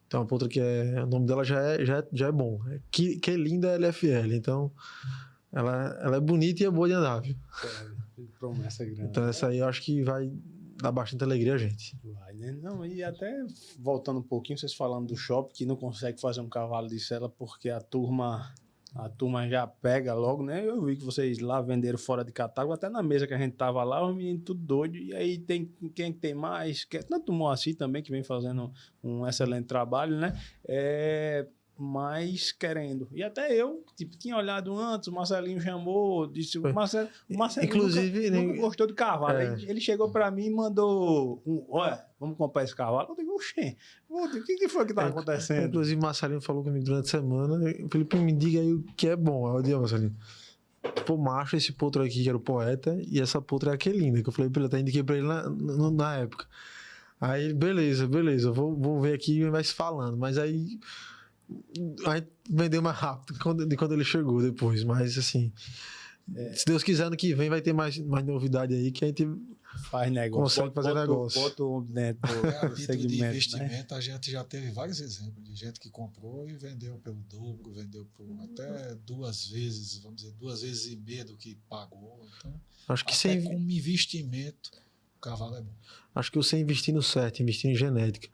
Tem uma potra que o nome dela já é bom, que linda LFL, então ela é bonita e é boa de andar, viu? Promessa grande. Então essa aí eu acho que vai dá bastante alegria a gente. Vai, né? Não, e até voltando um pouquinho, vocês falando do shopping, que não consegue fazer um cavalo de sela porque a turma já pega logo, né? Eu vi que vocês lá venderam fora de catálogo, até na mesa que a gente tava lá, os meninos tudo doido, e aí tem quem tem mais, tanto o Moacir também, que vem fazendo um excelente trabalho, né? Mas querendo. E até eu, tinha olhado antes, o Marcelinho chamou, disse, o Marcelinho inclusive, nunca gostou de cavalo. Ele chegou para mim e mandou, olha, vamos comprar esse cavalo. Eu digo, oxê, o que foi que tá acontecendo? Inclusive, o Marcelinho falou comigo durante a semana, Felipe, me diga aí o que é bom. Aí eu disse, Marcelinho, macho, esse potro aqui que era o poeta, e essa potra é aquele linda, que eu falei pra ele, até indiquei pra ele na época. Aí, beleza, vou ver aqui e vai se falando. Mas aí vendeu mais rápido de quando ele chegou depois, mas assim, se Deus quiser, ano que vem vai ter mais novidade aí que a gente faz negócio, consegue fazer negócio. A título de investimento, né? A gente já teve vários exemplos de gente que comprou e vendeu pelo dobro, vendeu por até 2 vezes, vamos dizer, 2 vezes e meia do que pagou. Então, acho que com investimento, o cavalo é bom. Acho que você investir no certo, investir em genética,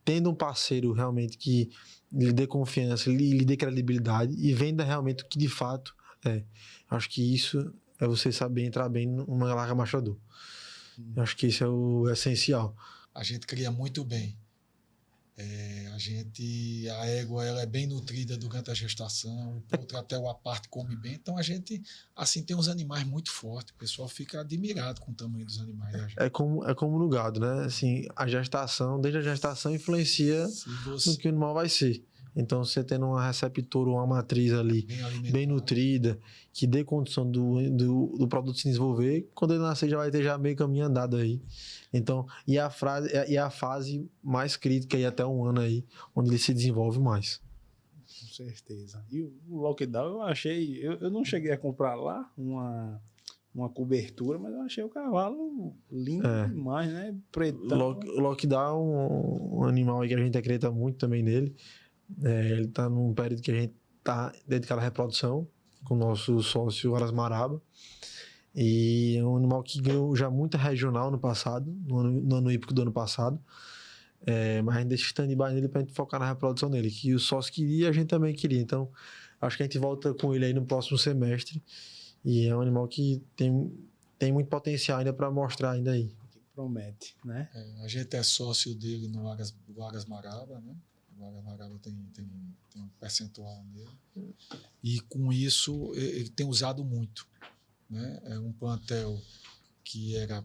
tendo um parceiro realmente que lhe dê confiança, lhe dê credibilidade e venda realmente o que de fato é. Acho que isso é você saber entrar bem numa larga machador. Eu acho que isso é o essencial. A gente cria muito bem. A égua ela é bem nutrida durante a gestação, o potro até o parte come bem, então a gente assim tem uns animais muito fortes, o pessoal fica admirado com o tamanho dos animais da gente. É como no gado, né? Assim, desde a gestação influencia no que o animal vai ser. Então, você tendo uma receptora, uma matriz ali bem nutrida, que dê condição do produto se desenvolver, quando ele nascer já vai ter já meio caminho andado aí. Então, e a fase mais crítica aí até 1 ano aí, onde ele se desenvolve mais. Com certeza. E o Lockdown eu achei, eu não cheguei a comprar lá uma cobertura, mas eu achei o cavalo lindo demais, né? Pretão. O Lockdown é um animal aí que a gente acredita muito também nele. Ele está num período que a gente está dedicado à reprodução com o nosso sócio Aras Maraba. E é um animal que ganhou já muita regional no passado, no ano hípico do ano passado. Mas a gente deixa stand-by nele para a gente focar na reprodução dele, que o sócio queria e a gente também queria. Então, acho que a gente volta com ele aí no próximo semestre. E é um animal que tem muito potencial ainda para mostrar ainda aí. Que promete, né? A gente é sócio dele no Aras Maraba, né? O Aras Maraba tem um percentual nele. E com isso, ele tem usado muito. Né? É um plantel que era...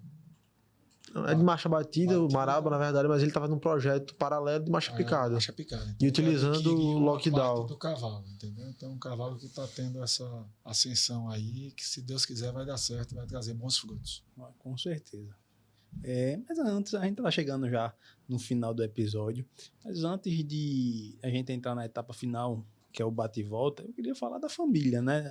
É de marcha batida, o Maraba, na verdade, mas ele estava num projeto paralelo de marcha picada. Marcha picada. Então, e utilizando o Lockdown. Do cavalo, entendeu? Então, um cavalo que está tendo essa ascensão aí, que se Deus quiser vai dar certo, vai trazer bons frutos. Com certeza. Mas antes, a gente está chegando já no final do episódio, mas antes de a gente entrar na etapa final, que é o bate e volta, eu queria falar da família, né?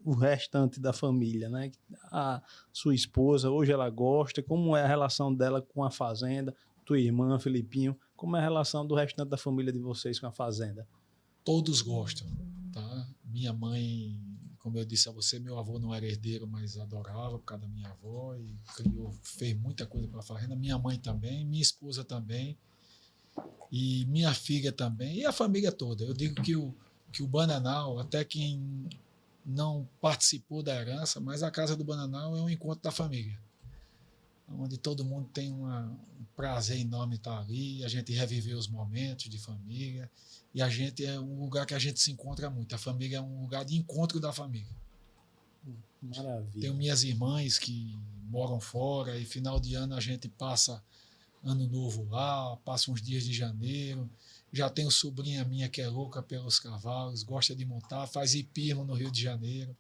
O restante da família, né? A sua esposa, hoje ela gosta, como é a relação dela com a fazenda, tua irmã, Felipinho, como é a relação do restante da família de vocês com a fazenda? Todos gostam, tá? Minha mãe, como eu disse a você, meu avô não era herdeiro, mas adorava por causa da minha avó e fez muita coisa para a fazenda. Minha mãe também, minha esposa também e minha filha também e a família toda. Eu digo que o Bananal, até quem não participou da herança, mas a Casa do Bananal é um encontro da família, onde todo mundo tem um prazer enorme de estar ali, a gente reviver os momentos de família, e a gente é um lugar que a gente se encontra muito. A família é um lugar de encontro da família. Maravilha. Tenho minhas irmãs que moram fora, e final de ano a gente passa ano novo lá, passa uns dias de janeiro. Já tenho sobrinha minha que é louca pelos cavalos, gosta de montar, faz hipismo no Rio de Janeiro.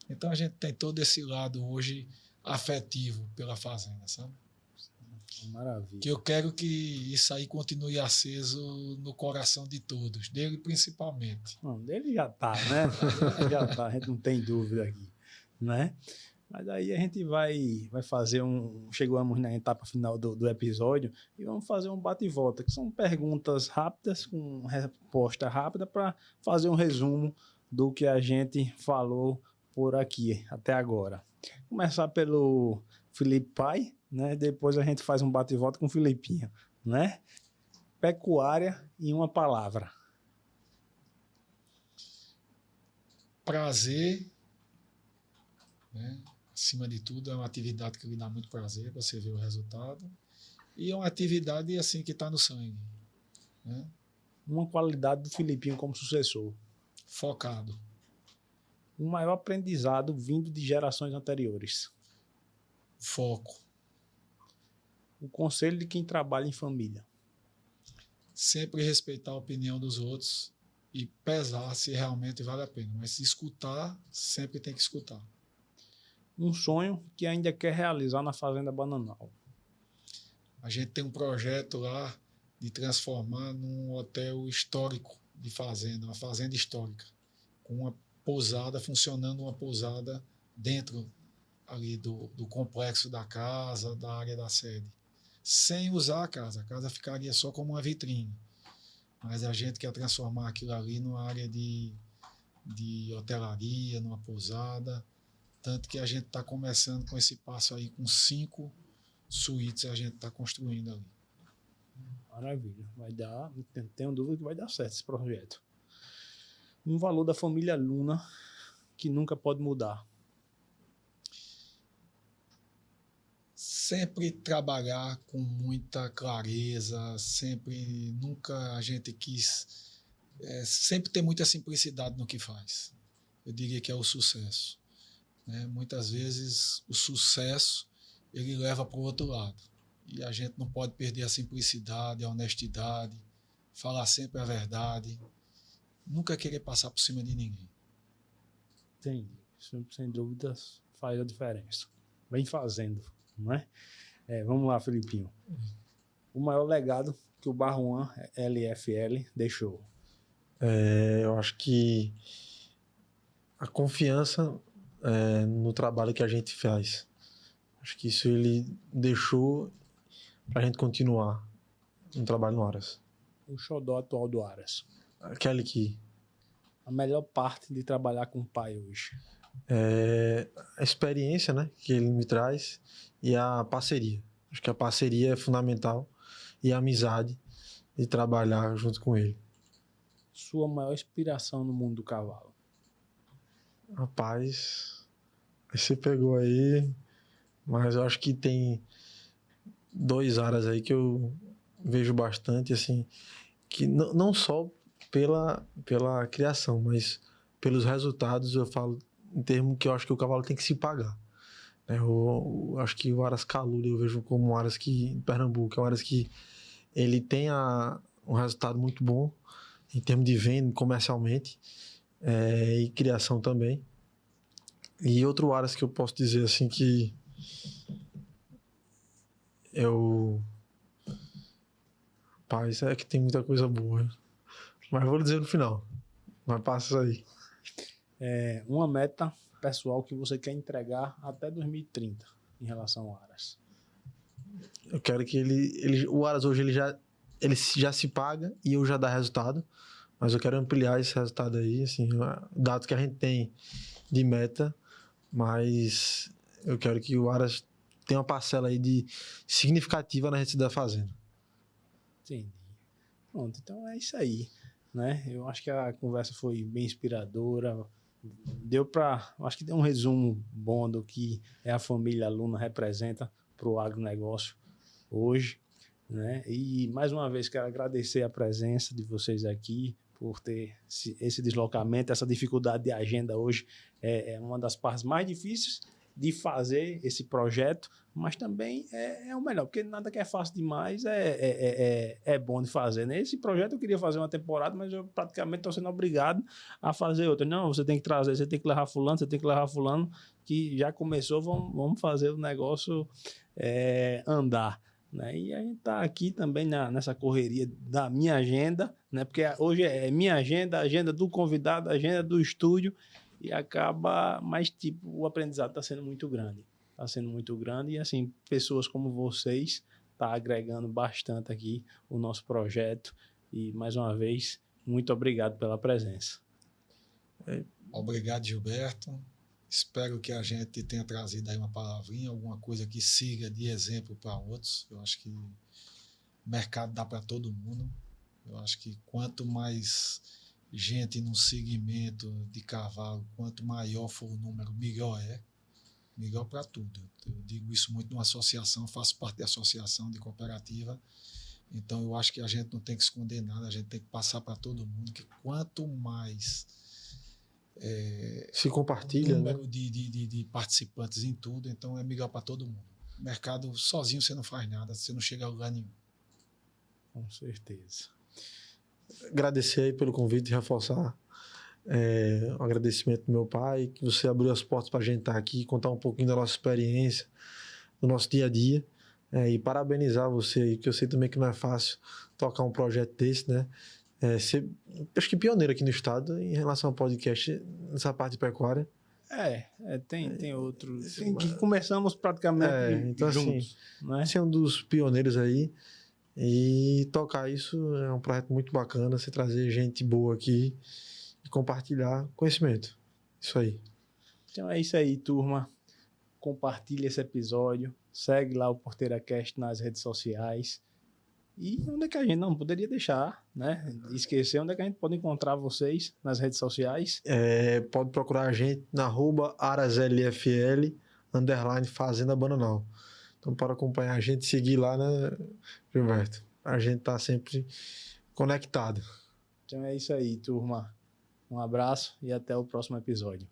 Então a gente tem todo esse lado hoje afetivo pela fazenda, sabe? Maravilha. Que eu quero que isso aí continue aceso no coração de todos, dele principalmente. Não, dele já tá, né? Já tá, a gente não tem dúvida aqui, né? Mas aí a gente vai fazer chegamos na etapa final do episódio e vamos fazer um bate e volta, que são perguntas rápidas, com resposta rápida, para fazer um resumo do que a gente falou por aqui até agora. Começar pelo Felipe Pai, né? Depois a gente faz um bate e volta com o Filipinho, né? Pecuária em uma palavra. Prazer, né? Acima de tudo, é uma atividade que lhe dá muito prazer, você vê o resultado. E é uma atividade assim que está no sangue. Né? Uma qualidade do Filipinho como sucessor. Focado. Um maior aprendizado vindo de gerações anteriores. Foco. O conselho de quem trabalha em família. Sempre respeitar a opinião dos outros e pesar se realmente vale a pena. Mas escutar, sempre tem que escutar. Um sonho que ainda quer realizar na Fazenda Bananal. A gente tem um projeto lá de transformar num hotel histórico de fazenda, uma fazenda histórica, com uma pousada, funcionando uma pousada dentro ali do complexo da casa, da área da sede. Sem usar a casa ficaria só como uma vitrine. Mas a gente quer transformar aquilo ali numa área de hotelaria, numa pousada. Tanto que a gente está começando com esse passo aí, com 5 suítes a gente está construindo ali. Maravilha. Vai dar, tenho dúvida que vai dar certo esse projeto. Um valor da família Luna que nunca pode mudar. Sempre trabalhar com muita clareza, nunca a gente quis, sempre ter muita simplicidade no que faz. Eu diria que é o sucesso, né? Muitas vezes o sucesso ele leva para o outro lado e a gente não pode perder a simplicidade, a honestidade, falar sempre a verdade, nunca querer passar por cima de ninguém. Entendi. Isso, sem dúvidas, faz a diferença. Vem fazendo, não é? Vamos lá, Felipinho. O maior legado que o Barruan LFL deixou. Eu acho que a confiança no trabalho que a gente faz. Acho que isso ele deixou para a gente continuar no trabalho no Aras. O xodó atual do Aras. Aquele que A melhor parte de trabalhar com o pai hoje. a experiência, né, que ele me traz e a parceria. Acho que a parceria é fundamental e a amizade de trabalhar junto com ele. Sua maior inspiração no mundo do cavalo. Rapaz, você pegou aí, mas eu acho que tem 2 áreas aí que eu vejo bastante, assim, que não só pela criação, mas pelos resultados, eu falo em termos que eu acho que o cavalo tem que se pagar. Eu acho que o Aras Calúria eu vejo como um Aras que, em Pernambuco, é um Aras que ele tem um resultado muito bom em termos de venda comercialmente e criação também. E outro Aras que eu posso dizer assim que Rapaz, é que tem muita coisa boa. Mas eu vou dizer no final. Mas passa isso aí. Uma meta pessoal que você quer entregar até 2030 em relação ao Aras. Eu quero que o Aras hoje ele já se paga e eu já dá resultado. Mas eu quero ampliar esse resultado aí, assim, dados que a gente tem de meta, mas eu quero que o Aras tenha uma parcela aí significativa na receita da fazenda. Entendi. Pronto, então é isso aí, né? Eu acho que a conversa foi bem inspiradora. Acho que deu um resumo bom do que a família Luna representa para o agronegócio hoje, né? E mais uma vez quero agradecer a presença de vocês aqui por ter esse deslocamento, essa dificuldade de agenda hoje é uma das partes mais difíceis de fazer esse projeto, mas também é o melhor, porque nada que é fácil demais é bom de fazer, né? Esse projeto eu queria fazer uma temporada, mas eu praticamente estou sendo obrigado a fazer outra. Não, você tem que trazer, você tem que levar fulano, você tem que levar fulano, que já começou, vamos fazer o negócio andar. Né? E a gente está aqui também nessa correria da minha agenda, né? Porque hoje é minha agenda, a agenda do convidado, a agenda do estúdio, e acaba, mas tipo, o aprendizado está sendo muito grande. Está sendo muito grande e assim, pessoas como vocês tá agregando bastante aqui o nosso projeto. E mais uma vez, muito obrigado pela presença. Obrigado, Gilberto. Espero que a gente tenha trazido aí uma palavrinha, alguma coisa que siga de exemplo para outros. Eu acho que o mercado dá para todo mundo. Eu acho que quanto mais gente no segmento de cavalo, quanto maior for o número, melhor é. Melhor para tudo. Eu digo isso muito numa associação, faço parte da associação de cooperativa. Então eu acho que a gente não tem que esconder nada, a gente tem que passar para todo mundo que quanto mais se compartilha, número, né? de participantes em tudo, então é melhor para todo mundo. O mercado sozinho você não faz nada, você não chega a lugar nenhum. Com certeza. Agradecer aí pelo convite e reforçar um agradecimento do meu pai, que você abriu as portas para a gente estar aqui, contar um pouquinho da nossa experiência, do nosso dia a dia, e parabenizar você aí, porque eu sei também que não é fácil tocar um projeto desse, né? Acho que pioneiro aqui no estado em relação ao podcast nessa parte de pecuária. Tem outros. Que começamos praticamente então, juntos. Assim, né? Ser um dos pioneiros aí e tocar isso é um projeto muito bacana, você trazer gente boa aqui e compartilhar conhecimento. Isso aí. Então é isso aí, turma. Compartilha esse episódio. Segue lá o Porteira Cast nas redes sociais. E onde é que a gente não poderia deixar, né? Esquecer onde é que a gente pode encontrar vocês nas redes sociais. Pode procurar a gente na @ArasLFL _Fazenda Bananal. Então, para acompanhar a gente, seguir lá, né, Gilberto? A gente tá sempre conectado. Então é isso aí, turma. Um abraço e até o próximo episódio.